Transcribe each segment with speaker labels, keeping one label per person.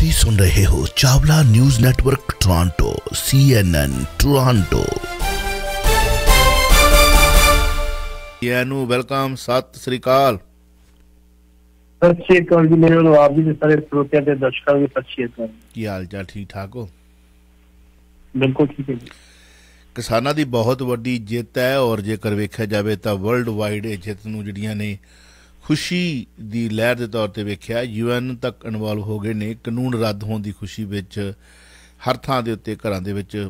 Speaker 1: ਤੁਸੀਂ ਸੁਣ ਰਹੇ ਹੋ Chawla news network Toronto CNN Toronto. Welcome, Sat Sri ਅਕਾਲ।
Speaker 2: सत श्री अकाल जी, मेरे वालों आप भी सारे श्रोते ते दर्शकों को सत श्री अकाल।
Speaker 1: ਕੀ ਹਾਲ ਚਾਲ? ਠੀਕ ਠਾਕ ਹੋ?
Speaker 2: बिल्कुल ठीक है जी।
Speaker 1: ਕਿਸਾਨਾਂ ਦੀ ਬਹੁਤ ਵੱਡੀ ਜਿੱਤ ਹੈ ਔਰ ਜੇਕਰ ਵੇਖਿਆ ਜਾਵੇ ਤਾਂ ਵਰਲਡ ਵਾਈਡ ਇਹ ਜਿੱਤ ਨੂੰ ਜਿਹੜੀਆਂ ਨੇ ਖੁਸ਼ੀ ਦੀ ਲਹਿਰ ਦੇ ਤੌਰ ਤੇ ਵੇਖਿਆ। UN ਤੱਕ ਇਨਵੋਲਵ ਹੋ ਗਏ ਨੇ ਕਾਨੂੰਨ ਰੱਦ ਹੋਣ ਦੀ ਖੁਸ਼ੀ ਵਿੱਚ। ਹਰ ਥਾਂ ਦੇ ਉੱਤੇ ਘਰਾਂ ਦੇ ਵਿੱਚ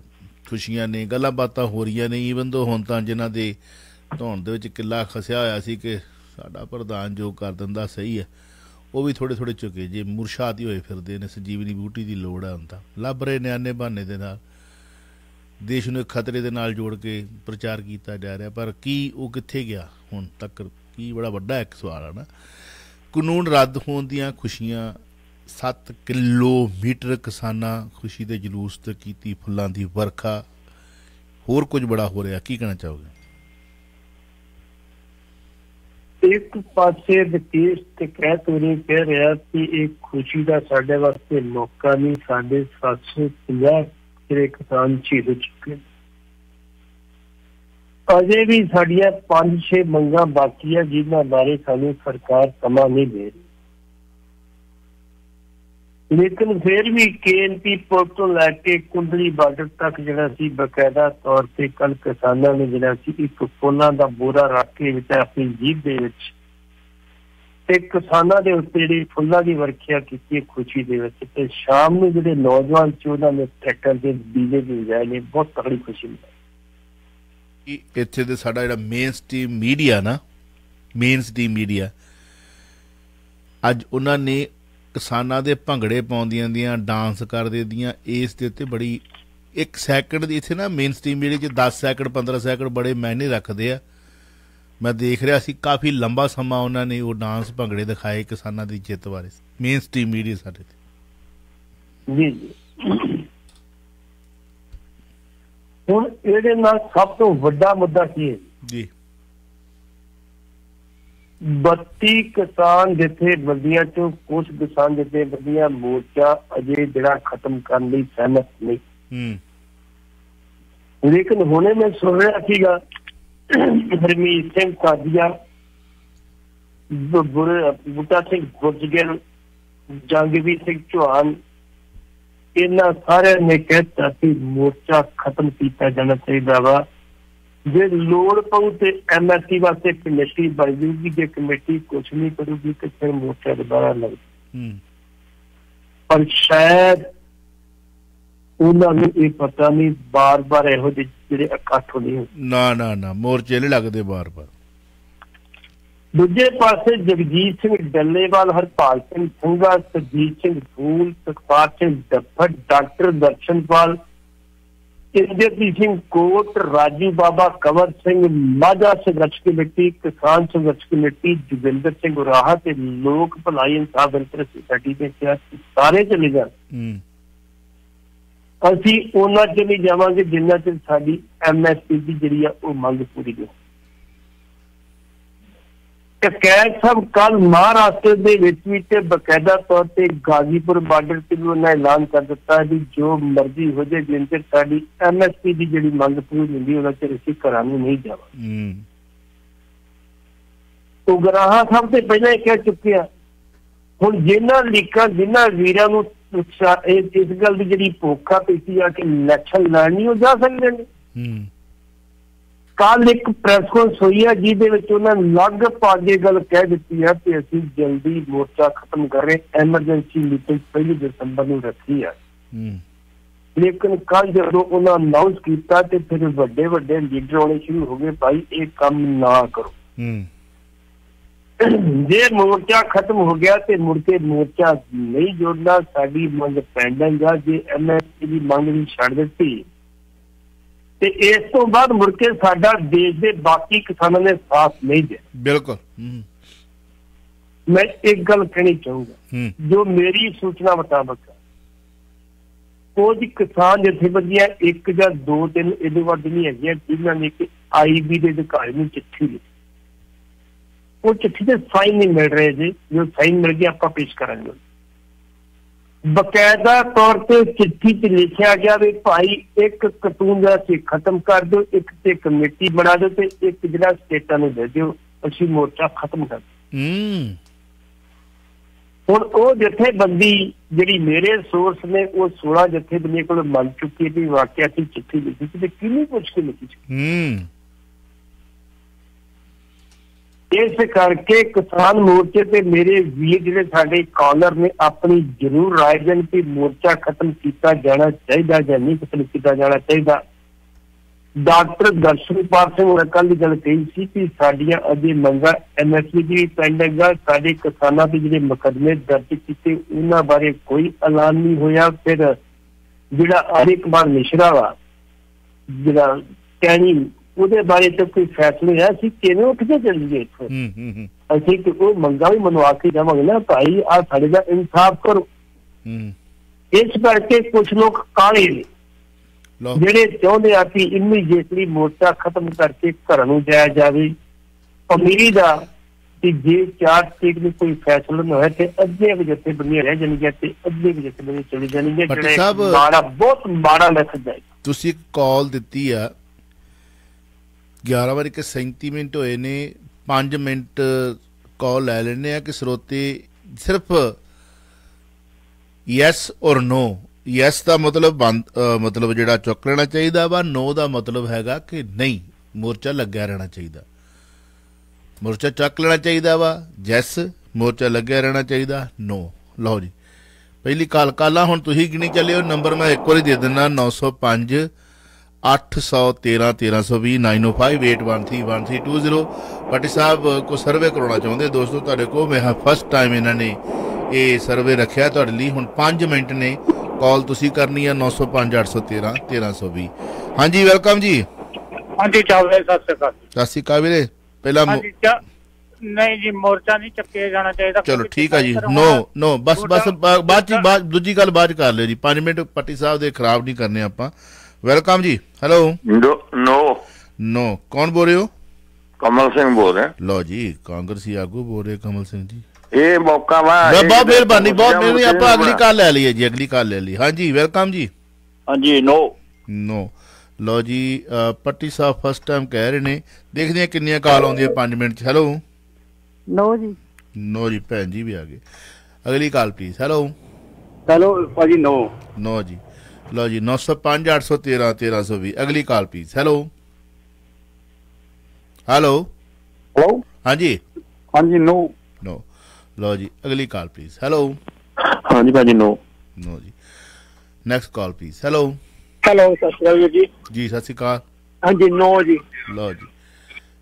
Speaker 1: ਖੁਸ਼ੀਆਂ ਨੇ, ਗੱਲਾਂ ਬਾਤਾਂ ਹੋ ਰਹੀਆਂ ਨੇ। ਈਵਨ ਦੋ ਹੁਣ ਤਾਂ ਜਿਨ੍ਹਾਂ ਦੇ ਧੌਣ ਦੇ ਵਿੱਚ ਕਿੱਲਾ ਖਸਿਆ ਹੋਇਆ ਸੀ ਕਿ ਸਾਡਾ ਪ੍ਰਧਾਨ ਜੋ ਕਰ ਦਿੰਦਾ ਸਹੀ ਹੈ, ਉਹ ਵੀ ਥੋੜ੍ਹੇ ਥੋੜ੍ਹੇ ਝੁਕੇ ਜੇ ਮੁਰਸ਼ਾਦ ਹੋਏ ਫਿਰਦੇ ਨੇ। ਸੰਜੀਵਨੀ ਬੂਟੀ ਦੀ ਲੋੜ ਹੈ ਹੁਣ ਤਾਂ, ਲੱਭ ਰਹੇ ਨਿਆਣੇ ਬਹਾਨੇ ਦੇ ਨਾਲ ਦੇਸ਼ ਨੂੰ ਇੱਕ ਖਤਰੇ ਦੇ ਨਾਲ ਜੋੜ ਕੇ ਪ੍ਰਚਾਰ ਕੀਤਾ ਜਾ ਰਿਹਾ। ਪਰ ਕੀ ਉਹ ਕਿੱਥੇ ਗਿਆ ਹੁਣ ਤੱਕ? ਕੀ ਬੜਾ ਵੱਡਾ ਇੱਕ ਸਵਾਲ ਹੈ ਨਾ। ਕਾਨੂੰਨ ਰੱਦ ਹੋਣ ਦੀਆਂ ਖੁਸ਼ੀਆਂ, 7 ਕਿਲੋਮੀਟਰ ਕਿਸਾਨਾਂ ਖੁਸ਼ੀ ਦੇ ਜਲੂਸ ਤੇ ਕੀਤੀ ਫੁੱਲਾਂ ਦੀ ਵਰਖਾ, ਹੋਰ ਕੁਝ ਬੜਾ ਹੋ ਰਿਹਾ। ਕੀ ਕਹਿਣਾ ਚਾਹੋਗੇ?
Speaker 2: एक पासे विदेश ते कह रहा कि एक खुशी का साडे वास्ते मौका नहीं, साडे 750 किसान शहीद हो चुके। अजे भी साडियां 5-6 मंगां बाकी है जिन्हां बारे सानू सरकार समा नहीं दे रही। लेकिन फिर भी KNP पुल तो लैके कुंडली बार्डर तक जिहड़ा सी बकायदा तौर ते कल किसानां ने जिहड़ा सी एक फुल्लां दा बोरा रख के विच अपनी जीभ दे विच ते किसानां दे उत्ते जिहड़ी फुल्लां दी वर्खिया कीती खुशी दे विच। ते शाम नूं जिहड़े नौजवान सी उन्हां ने ट्रैक्टर दे डीजे दे वजाए ने बहुत तगड़ी खुशी मिली।
Speaker 1: ਇੱਥੇ ਦੇ ਸਾਡਾ ਜਿਹੜਾ ਮੇਨ ਸਟ੍ਰੀਮ ਮੀਡੀਆ ਅੱਜ ਉਹਨਾਂ ਨੇ ਕਿਸਾਨਾਂ ਦੇ ਭੰਗੜੇ ਪਾਉਂਦੀਆਂ ਦੀਆਂ, ਡਾਂਸ ਕਰਦੇ ਦੀਆਂ ਇਸ ਦੇ ਉੱਤੇ ਬੜੀ 1 ਸੈਕਿੰਡ ਦੀ ਇੱਥੇ ਨਾ ਮੇਨ ਸਟ੍ਰੀਮ ਮੀਡੀਆ 'ਚ 10 ਸੈਕਿੰਡ 15 ਸੈਕਿੰਡ ਬੜੇ ਮਾਇਨੇ ਰੱਖਦੇ ਆ। ਮੈਂ ਦੇਖ ਰਿਹਾ ਸੀ ਕਾਫੀ ਲੰਬਾ ਸਮਾਂ ਉਹਨਾਂ ਨੇ ਉਹ ਡਾਂਸ ਭੰਗੜੇ ਦਿਖਾਏ ਕਿਸਾਨਾਂ ਦੀ ਜਿੱਤ ਬਾਰੇ। ਮੇਨ ਸਟ੍ਰੀਮ ਮੀਡੀਆ ਸਾਡੇ ਤੇ
Speaker 2: ਜੀ ਜੀ। ਹੁਣ ਇਹਦੇ ਨਾਲ ਸਭ ਤੋਂ ਵੱਡਾ ਮੁੱਦਾ ਕੀ ਹੈ
Speaker 1: ਜੀ?
Speaker 2: 32 किसान जथेबंदियां चों कुछ किसान जथेबंदियां मोर्चा अजे जिहड़ा खत्म करने लई सहमत नहीं। लेकिन हुणे मैं सुन रहा सीगा हरमीत सिंह कादिया, बूटा सिंह गुरजगिल, जंगवीर सिंह चौहान, इन्हां सारे ने कहता कि मोर्चा खत्म किया जाना चाहिए वा। जे लोड़ पऊ तो MSC वास्ते कमेटी बन जाऊगी, जे कमेटी कुछ नहीं करूगी तो फिर मोर्चा दोबारा लग। पर शायद उन्होंने ये पता नहीं, बार बार यहो जिहड़े इकट्ठ होने
Speaker 1: ना मोर्चे नहीं लगते बार बार।
Speaker 2: दूजे पासे जगजीत सिंह डल्लेवाल, हरपाल सिंह संघा, सरजीत सिंह फूल, सुखपाल सिंह डफर, डॉक्टर दर्शनपाल, इंद्रजीत सिंह कोट, राजू बाबा, कंवर सिंह माझा संघर्ष कमेटी, किसान संघर्ष कमेटी, जोगिंदर सिंह उराहा ते लोक भलाई इंसाफ वेलफेयर सोसाइटी के सारे चले जाए। असीं उन्हां च नहीं जावांगे जिन्हां च साडी MSP की जिहड़ी आ ओह मंग पूरी हो। कैद साहब कल महाराष्ट्र दे विच भी ते बकायदा तौर ते गाजीपुर बार्डर ते भी उन्हें ऐलान कर दिता है कि जो मर्जी हो जाए, जिन चर साडी MSP की जिहड़ी मंग पूरी होंदी उन्हां चर असीं घरां नूं नहीं जावांगे। उगराहा साहब ते पहले ही कह चुके हैं। हुण जिन्हां लीकां जिन्हां वीरां नूं इस गल की जिहड़ी भुख पीती आ कि इलैक्शन लड़ नहीं हो जा सकदे ने। कल एक प्रेस कॉन्फ्रेंस हुई है जिहदे विच उन्होंने लगभग ये गल कह दी है कि असीं जल्दी मोर्चा खत्म कर रहे, एमरजेंसी मीटिंग 1 दिसंबर को रखी है। लेकिन कल जो उन्होंने अनाउंस किया तो फिर वड्डे वड्डे लीडर आने शुरू हो गए, भाई ये काम ना करो। जे मोर्चा खत्म हो गया तो मुड़ के मोर्चा नहीं जोड़ना, साडी मंग पेंडिंग है। जे MSP की मंग भी छड्ड दित्ती ते इस तो बाद मुड़ के साडा देश के बाकी किसानों ने साथ नहीं दिया। बिल्कुल मैं एक गल कहनी चाहूंगा, जो मेरी सूचना मुताबिक कुछ किसान जथेबंदियां 1 या 2-3 इहदे वध नहीं है जिन्होंने ने कि IB के अधिकारी में चिट्ठी लिखी। वो चिट्ठी से साइन नहीं मिल रहे जी, जो साइन मिल गए आप पेश करेंगे। ਬਕਾਇਦਾ ਤੌਰ ਤੇ ਚਿੱਠੀ 'ਚ ਲਿਖਿਆ ਗਿਆ ਵੀ ਭਾਈ ਇੱਕ ਕਾਨੂੰਨ ਦਾ ਸੀ ਖਤਮ ਕਰ ਦਿਓ, ਇੱਕ ਤੇ ਕਮੇਟੀ ਬਣਾ ਦਿਓ ਤੇ ਇੱਕ ਜਿਹੜਾ ਸਟੇਟਾਂ ਨੂੰ ਦੇ ਦਿਓ, ਅਸੀਂ ਮੋਰਚਾ ਖਤਮ ਕਰ ਦਿਓ। ਹੁਣ ਉਹ ਜਥੇਬੰਦੀ ਜਿਹੜੀ ਮੇਰੇ ਸੋਰਸ ਨੇ ਉਹ 16 ਜਥੇਬੰਦੀਆਂ ਕੋਲ ਮੰਨ ਚੁੱਕੀ ਵੀ ਵਾਕਿਆ ਸੀ ਚਿੱਠੀ ਲਿਖੀ ਸੀ ਤੇ ਕਿਹਨੂੰ ਪੁੱਛ ਕੇ ਲਿਖੀ ਸੀ। ਇਸ ਕਰਕੇ ਕਿਸਾਨ ਮੋਰਚੇ ਤੇ ਮੇਰੇ ਵੀਰ ਜਿਹੜੇ ਸਾਡੇ ਕਾਲਰ ਨੇ ਆਪਣੀ ਜ਼ਰੂਰ ਰਾਏ ਦੇਣ ਕਿ ਮੋਰਚਾ ਖਤਮ ਕੀਤਾ ਜਾਣਾ ਚਾਹੀਦਾ ਜਾਂ ਨਹੀਂ ਖਤਮ ਕੀਤਾ ਜਾਣਾ ਚਾਹੀਦਾ। ਡਾਕਟਰ ਦਰਸ਼ਨਪਾਲ ਸਿੰਘ ਨੇ ਕੱਲ੍ਹ ਦੀ ਗੱਲ ਕਹੀ ਸੀ ਕਿ ਸਾਡੀਆਂ ਅਜੇ ਮੰਗਾਂ MSP ਦੀ ਪੈਂਡਿੰਗ ਆ, ਸਾਡੇ ਕਿਸਾਨਾਂ ਦੇ ਜਿਹੜੇ ਮੁਕੱਦਮੇ ਦਰਜ ਕੀਤੇ ਉਹਨਾਂ ਬਾਰੇ ਕੋਈ ਐਲਾਨ ਨਹੀਂ ਹੋਇਆ। ਫਿਰ ਜਿਹੜਾ ਅਜੇ ਕੁਮਾਰ ਮਿਸ਼ਰਾ ਵਾ ਜਿਹੜਾ ਕਹਿਣੀ ਉਹਦੇ ਬਾਰੇ ਤਾਂ ਕੋਈ ਫੈਸਲੇ ਹੈ, ਅਸੀਂ ਕਿਵੇਂ ਉੱਠ ਕੇ ਚੱਲੀਏ ਇੱਥੋਂ। ਅਸੀਂ ਕਿ ਉਹ ਮੰਗਾਂ ਵੀ ਮਨਵਾ ਕੇ ਜਾਵਾਂਗੇ ਨਾ ਭਾਈ ਆਹ ਸਾਡੇ ਦਾ ਇਨਸਾਫ ਕਰੋ। ਇਸ ਕਰਕੇ ਕੁਛ ਲੋਕ ਕਾਲੇ ਨੇ ਜਿਹੜੇ ਚਾਹੁੰਦੇ ਆ ਕਿ ਇਮੀਡੀਏਟਲੀ ਮੋਰਚਾ ਖਤਮ ਕਰਕੇ ਘਰਾਂ ਨੂੰ ਜਾਇਆ ਜਾਵੇ। ਉਮੀਦ ਆ ਕਿ ਜੇ 4 ਤਰੀਕ ਨੂੰ ਕੋਈ ਫੈਸਲਾ ਨਾ ਹੋਇਆ ਤੇ ਅੱਧੇ ਜਥੇਬੰਦੀਆਂ ਰਹਿ ਜਾਣਗੀਆਂ ਤੇ ਅੱਧੇ ਜਥੇਬੰਦੀਆਂ ਚਲੀ ਜਾਣਗੀਆਂ। ਮਾੜਾ ਬਹੁਤ ਮਾੜਾ ਮੈਸੇਜ ਜਾਏਗਾ।
Speaker 1: ਤੁਸੀਂ ਇੱਕ ਕਾਲ ਦਿੱਤੀ ਆ 11:37 ਹੋਏ ਨੇ, 5 ਮਿੰਟ ਕਾਲ ਲੈ ਲੈਣੇ ਆ ਕਿ ਸਰੋਤੇ ਸਿਰਫ ਯੈਸ ਔਰ ਨੋ। ਯੈਸ ਦਾ ਮਤਲਬ ਜਿਹੜਾ ਚੁੱਕ ਲੈਣਾ ਚਾਹੀਦਾ ਵਾ, ਨੋ ਦਾ ਮਤਲਬ ਹੈਗਾ ਕਿ ਨਹੀਂ ਮੋਰਚਾ ਲੱਗਿਆ ਰਹਿਣਾ ਚਾਹੀਦਾ, ਮੋਰਚਾ ਚੱਕ ਲੈਣਾ ਚਾਹੀਦਾ ਵਾ। ਯੈਸ ਮੋਰਚਾ ਲੱਗਿਆ ਰਹਿਣਾ ਚਾਹੀਦਾ, ਨੋ। ਲਓ ਜੀ ਪਹਿਲੀ ਕਾਲਾਂ ਹੁਣ ਤੁਸੀਂ ਗਿਣੀ ਚੱਲਿਓ। ਨੰਬਰ ਮੈਂ ਇੱਕ ਵਾਰੀ ਦੇ ਦਿੰਦਾ 905 813 1320 9058131320। ਭੱਟੀ ਸਾਹਿਬ ਕੋ ਸਰਵੇ ਕਰਾਉਣਾ ਚਾਹੁੰਦੇ ਦੋਸਤੋ ਤੁਹਾਡੇ ਕੋਲ। ਮੈਂ ਫਸਟ ਟਾਈਮ ਇਹਨਾਂ ਨੇ ਇਹ ਸਰਵੇ ਰੱਖਿਆ ਤੁਹਾਡੇ ਲਈ। ਹੁਣ 5 ਮਿੰਟ ਨੇ, ਕਾਲ ਤੁਸੀਂ ਕਰਨੀ ਹੈ 905 813 1320। ਹਾਂਜੀ ਵੈਲਕਮ ਜੀ।
Speaker 3: ਹਾਂਜੀ ਚਾਵਲੇ ਸਤਿ ਸ਼੍ਰੀ ਅਕਾਲ
Speaker 1: ਵੀਰੇ। ਪਹਿਲਾਂ
Speaker 3: ਨਹੀਂ ਜੀ ਮੋਰਚਾ ਨਹੀਂ ਚੱਕਿਆ ਜਾਣਾ ਚਾਹੀਦਾ।
Speaker 1: ਚਲੋ ਠੀਕ ਆ ਜੀ। ਨੋ ਬਸ ਬਾਅਦ ਦੂਜੀ ਗੱਲ ਬਾਅਦ ਕਰ ਲਿਓ ਜੀ। 5 ਮਿੰਟ ਭੱਟੀ ਸਾਹਿਬ ਦੇ ਖਰਾਬ ਨਹੀਂ ਕਰਨੇ ਆਪਾਂ। ਵੈਲਕਮ ਜੀ। ਹੈਲੋ। नो कौन बोल रहे हो?
Speaker 4: कमल सिंह बोल रहे हैं।
Speaker 1: लो जी कांग्रेसी आगू बोल रहे कमल सिंह जी।
Speaker 4: ये मौका
Speaker 1: बहुत मेहरबानी आप अगली कॉल ले ली है जी, अगली कॉल ले ली। हाँ जी वेलकम जी।
Speaker 4: हाँ जी। नो
Speaker 1: लो जी पट्टी साहब फर्स्ट टाइम कह रहे ने, देखते हैं कितनी कॉल आउंदी है 5 मिनट। हेलो।
Speaker 3: नो जी।
Speaker 1: नो जी भैन जी भी आ गए। अगली कॉल प्लीज। हेलो।
Speaker 3: भाजी नो
Speaker 1: जी। लो जी 905 813 1320। अगली कॉल प्लीज। हेलो। हाँ जी।
Speaker 4: नो
Speaker 1: लो जी अगली कॉल प्लीज। हेलो।
Speaker 4: हाँ जी भाजी नो
Speaker 1: जी। Next call please. हेलो।
Speaker 3: सत श्री अकाल
Speaker 1: जी सत श्री अकाल।
Speaker 3: हाँ जी नो जी।
Speaker 1: लो जी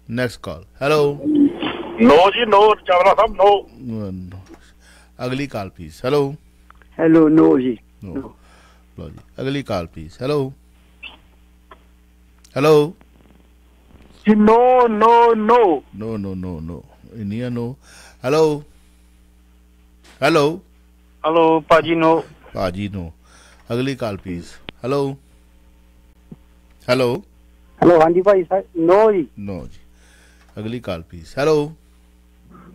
Speaker 1: नेक्स्ट कॉल। हेलो।
Speaker 4: नो जी। नो चावला साहब नो।
Speaker 1: अगली कॉल प्लीज। हेलो।
Speaker 3: नो जी।
Speaker 1: लो जी अगली call please. Hello. No India no. Hello
Speaker 3: भाजी नो
Speaker 1: अगली कॉल प्लीज। हेलो।
Speaker 3: हाँ जी भाई साहब नो जी
Speaker 1: अगली कॉल प्लीज। हेलो।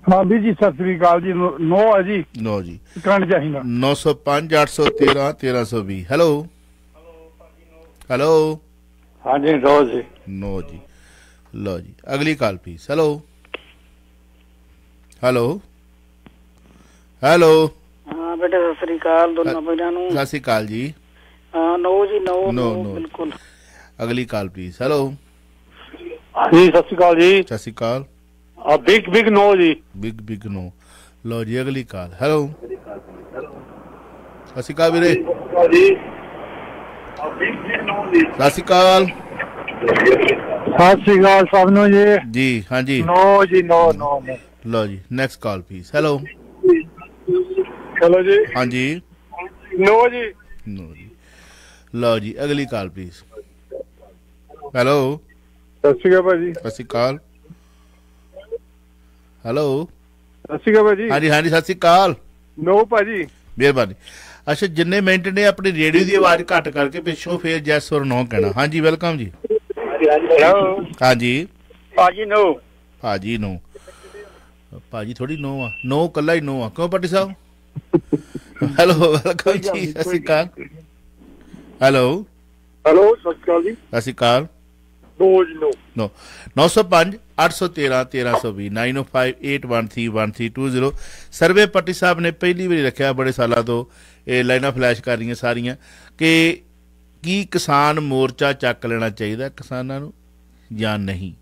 Speaker 3: हाँ भी जी सत श्री अकाल जी। नो है जी।
Speaker 1: नो जी
Speaker 3: करंट चाहिए
Speaker 1: 905 813 1320। हेलो।
Speaker 4: हाँ जी
Speaker 1: नो जी। लो जी अगली कॉल प्लीज। हेलो।
Speaker 3: हाँ बेटे सत श्री अकाल दोनों भाइयों नु।
Speaker 1: सत श्री अकाल जी।
Speaker 3: हाँ नो जी नो बिल्कुल।
Speaker 1: अगली कॉल प्लीज। हेलो।
Speaker 4: जी सत श्री अकाल जी।
Speaker 1: सत श्री अकाल।
Speaker 4: बिग नो जी।
Speaker 1: बिग नो। लो जी अगली कॉल। हेलो। सत श्री अकाल वीरे। सत श्री अकाल।
Speaker 3: सत श्री अकाल सब नो
Speaker 1: जी। हाँ जी
Speaker 3: नो जी नो
Speaker 1: लो जी नेक्स्ट कॉल प्लीज। हेलो
Speaker 4: जी।
Speaker 1: हाँ जी
Speaker 4: नो जी
Speaker 1: लो जी अगली कॉल प्लीज। हेलो।
Speaker 4: सत श्री अकाल भाजी।
Speaker 1: सत श्री अकाल। हेलो।
Speaker 4: सत श्री अकाल भाजी।
Speaker 1: हाँ जी सत श्री अकाल।
Speaker 4: नो भाजी
Speaker 1: मेहरबानी। अच्छा जिन्ने मिनट ने अपनी रेडियो की आवाज घट करके पिछों फिर जैस और नो कहना। हाँ जी वेलकम जी। हाँ जी भाजी नो भाजी थोड़ी नो आ, नो कला ही नो आ। क्यों भट्टी साहब ਹੈਲੋ ਵੈਲਕਮ ਜੀ, ਸਤਿ ਸ਼੍ਰੀ ਅਕਾਲ। ਹੈਲੋ
Speaker 4: ਹੈਲੋ, ਸਤਿ ਸ਼੍ਰੀ ਅਕਾਲ ਜੀ।
Speaker 1: ਸਤਿ ਸ਼੍ਰੀ ਅਕਾਲ। 905 813 1320 9058131320 ਸਰਵੇ ਪੱਟੀ ਸਾਹਿਬ ਨੇ ਪਹਿਲੀ ਵਾਰੀ ਰੱਖਿਆ ਬੜੇ ਸਾਲਾਂ ਤੋਂ, ਇਹ ਲਾਈਨਾਂ ਫਲੈਸ਼ ਕਰ ਰਹੀਆਂ ਸਾਰੀਆਂ, ਕਿ ਕੀ ਕਿਸਾਨ ਮੋਰਚਾ ਚੱਕ ਲੈਣਾ ਚਾਹੀਦਾ ਕਿਸਾਨਾਂ ਨੂੰ ਜਾਂ ਨਹੀਂ।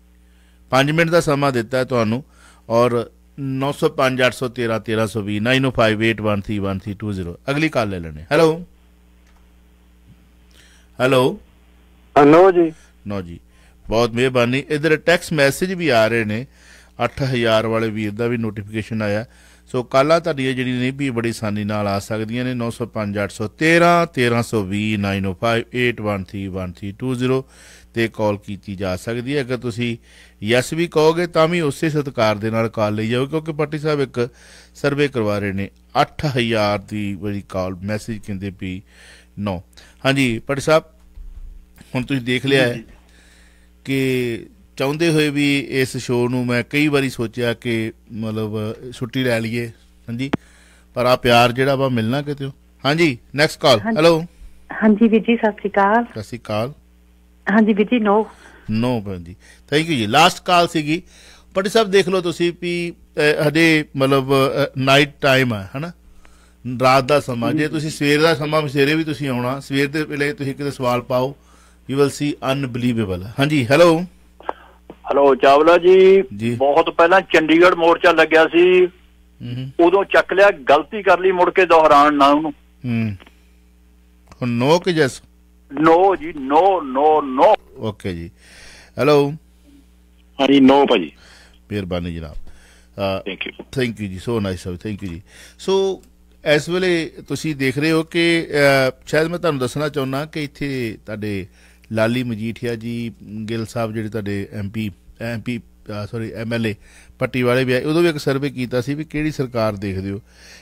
Speaker 1: 5 ਮਿੰਟ ਦਾ ਸਮਾਂ ਦਿੱਤਾ ਤੁਹਾਨੂੰ, ਔਰ 905 813 1320 9058131320 ਅਗਲੀ ਕਾਲ ਲੈ ਲੈਣੇ। ਹੈਲੋ ਹੈਲੋ
Speaker 4: ਹੈਲੋ ਜੀ।
Speaker 1: ਨੋ ਜੀ, ਬਹੁਤ ਮਿਹਰਬਾਨੀ। ਇੱਧਰ ਟੈਕਸਟ ਮੈਸੇਜ ਵੀ ਆ ਰਹੇ ਨੇ, 8000 ਵਾਲੇ ਵੀਰ ਦਾ ਵੀ ਨੋਟੀਫਿਕੇਸ਼ਨ ਆਇਆ। ਸੋ ਕਾਲਾਂ ਤੁਹਾਡੀਆਂ ਜਿਹੜੀਆਂ ਨੇ ਵੀ ਬੜੀ ਆਸਾਨੀ ਨਾਲ ਆ ਸਕਦੀਆਂ ਨੇ। 905 813 1320 9058131320 'ਤੇ ਕਾਲ ਕੀਤੀ ਜਾ ਸਕਦੀ ਹੈ। ਅਗਰ ਤੁਸੀਂ ਯੈਸ ਵੀ ਕਹੋਗੇ ਤਾਂ ਵੀ ਉਸੇ ਸਤਿਕਾਰ ਦੇ ਨਾਲ ਕਾਲ ਲਈ ਜਾਓ, ਕਿਉਂਕਿ ਪੱਟੀ ਸਾਹਿਬ ਇੱਕ ਸਰਵੇ ਕਰਵਾ ਰਹੇ ਨੇ। 8000 ਦੀ ਬੜੀ ਕਾਲ ਮੈਸੇਜ ਕਹਿੰਦੇ ਵੀ ਨੋ। ਹਾਂਜੀ ਪੱਟੀ ਸਾਹਿਬ, ਹੁਣ ਤੁਸੀਂ ਦੇਖ ਲਿਆ ਹੈ ਕਿ ਚਾਹੁੰਦੇ ਹੋਏ ਵੀ ਇਸ ਸ਼ੋਅ ਨੂੰ ਮੈਂ ਕਈ ਵਾਰੀ ਸੋਚਿਆ ਕਿ ਮਤਲਬ ਛੁੱਟੀ ਲੈ ਲਈਏ, ਹਾਂਜੀ, ਪਰ ਆ ਪਿਆਰ ਜਿਹੜਾ ਵਾ ਮਿਲਣਾ ਕਿਤੇ। ਹਾਂਜੀ ਨੈਕਸਟ ਕਾਲ। ਹੈਲੋ
Speaker 5: ਹਾਂਜੀ ਵੀਰ ਜੀ, ਸਤਿ ਸ਼੍ਰੀ ਅਕਾਲ।
Speaker 1: ਸਤਿ ਸ਼੍ਰੀ ਅਕਾਲ।
Speaker 5: ਹਾਂਜੀ ਵੀਰ ਜੀ, ਨੋ
Speaker 1: ਭੈਣ ਜੀ, ਥੈਂਕ ਯੂ ਜੀ। ਲਾਸਟ ਕਾਲ ਸੀਗੀ। ਪੱਟੀ ਸਾਹਿਬ ਦੇਖ ਲਓ ਤੁਸੀਂ ਵੀ ਹਜੇ ਮਤਲਬ ਨਾਈਟ ਟਾਈਮ ਹੈ, ਹੈ ਨਾ, ਰਾਤ ਦਾ ਸਮਾਂ। ਜੇ ਤੁਸੀਂ ਸਵੇਰ ਦਾ ਸਮਾਂ, ਸਵੇਰੇ ਵੀ ਤੁਸੀਂ ਆਉਣਾ, ਸਵੇਰ ਦੇ ਵੇਲੇ ਤੁਸੀਂ ਕਿਤੇ ਸਵਾਲ ਪਾਓ, ਯੂ ਵਿਲ ਸੀ ਅਨਬਲੀਵੇਬਲ। ਹਾਂਜੀ ਹੈਲੋ
Speaker 4: ਹੈਲੋ ਚਾਵਲਾ ਜੀ, ਬਹੁਤ ਪਹਿਲਾਂ ਚੰਡੀਗੜ੍ਹ ਮੋਰਚਾ ਲੱਗਿਆ ਸੀ, ਉਦੋਂ ਚੱਕ ਲਿਆ, ਗਲਤੀ ਕਰ ਲਈ, ਮੁੜ ਕੇ ਦੁਹਰਾਉਣ ਨਾ ਉਹਨੂੰ।
Speaker 1: ਹੁਣ ਨੋ ਕਿ ਜੈਸ?
Speaker 4: ਨੋ ਜੀ, ਨੋ ਨੋ ਨੋ।
Speaker 1: ਓਕੇ ਜੀ। ਹੈਲੋ
Speaker 4: ਹਾਂਜੀ ਨੋ ਭਾਜੀ।
Speaker 1: ਮਿਹਰਬਾਨੀ ਜਨਾਬ,
Speaker 4: ਥੈਂਕ
Speaker 1: ਯੂ ਜੀ, ਸੋ ਨਾਈਸ, ਥੈਂਕ ਯੂ ਜੀ। ਸੋ ਇਸ ਵੇਲੇ ਤੁਸੀਂ ਦੇਖ ਰਹੇ ਹੋ ਕਿ ਸ਼ਾਇਦ ਮੈਂ ਤੁਹਾਨੂੰ ਦੱਸਣਾ ਚਾਹੁੰਦਾ ਕਿ ਇੱਥੇ ਤੁਹਾਡੇ ਲਾਲੀ ਮਜੀਠੀਆ ਜੀ ਗਿੱਲ ਸਾਹਿਬ, ਜਿਹੜੇ ਤੁਹਾਡੇ MLA ਪੱਟੀ ਵਾਲੇ ਵੀ ਆਏ, ਉਦੋਂ ਵੀ ਇੱਕ ਸਰਵੇ ਕੀਤਾ ਸੀ ਵੀ ਕਿਹੜੀ ਸਰਕਾਰ ਦੇਖਦੇ ਹੋ।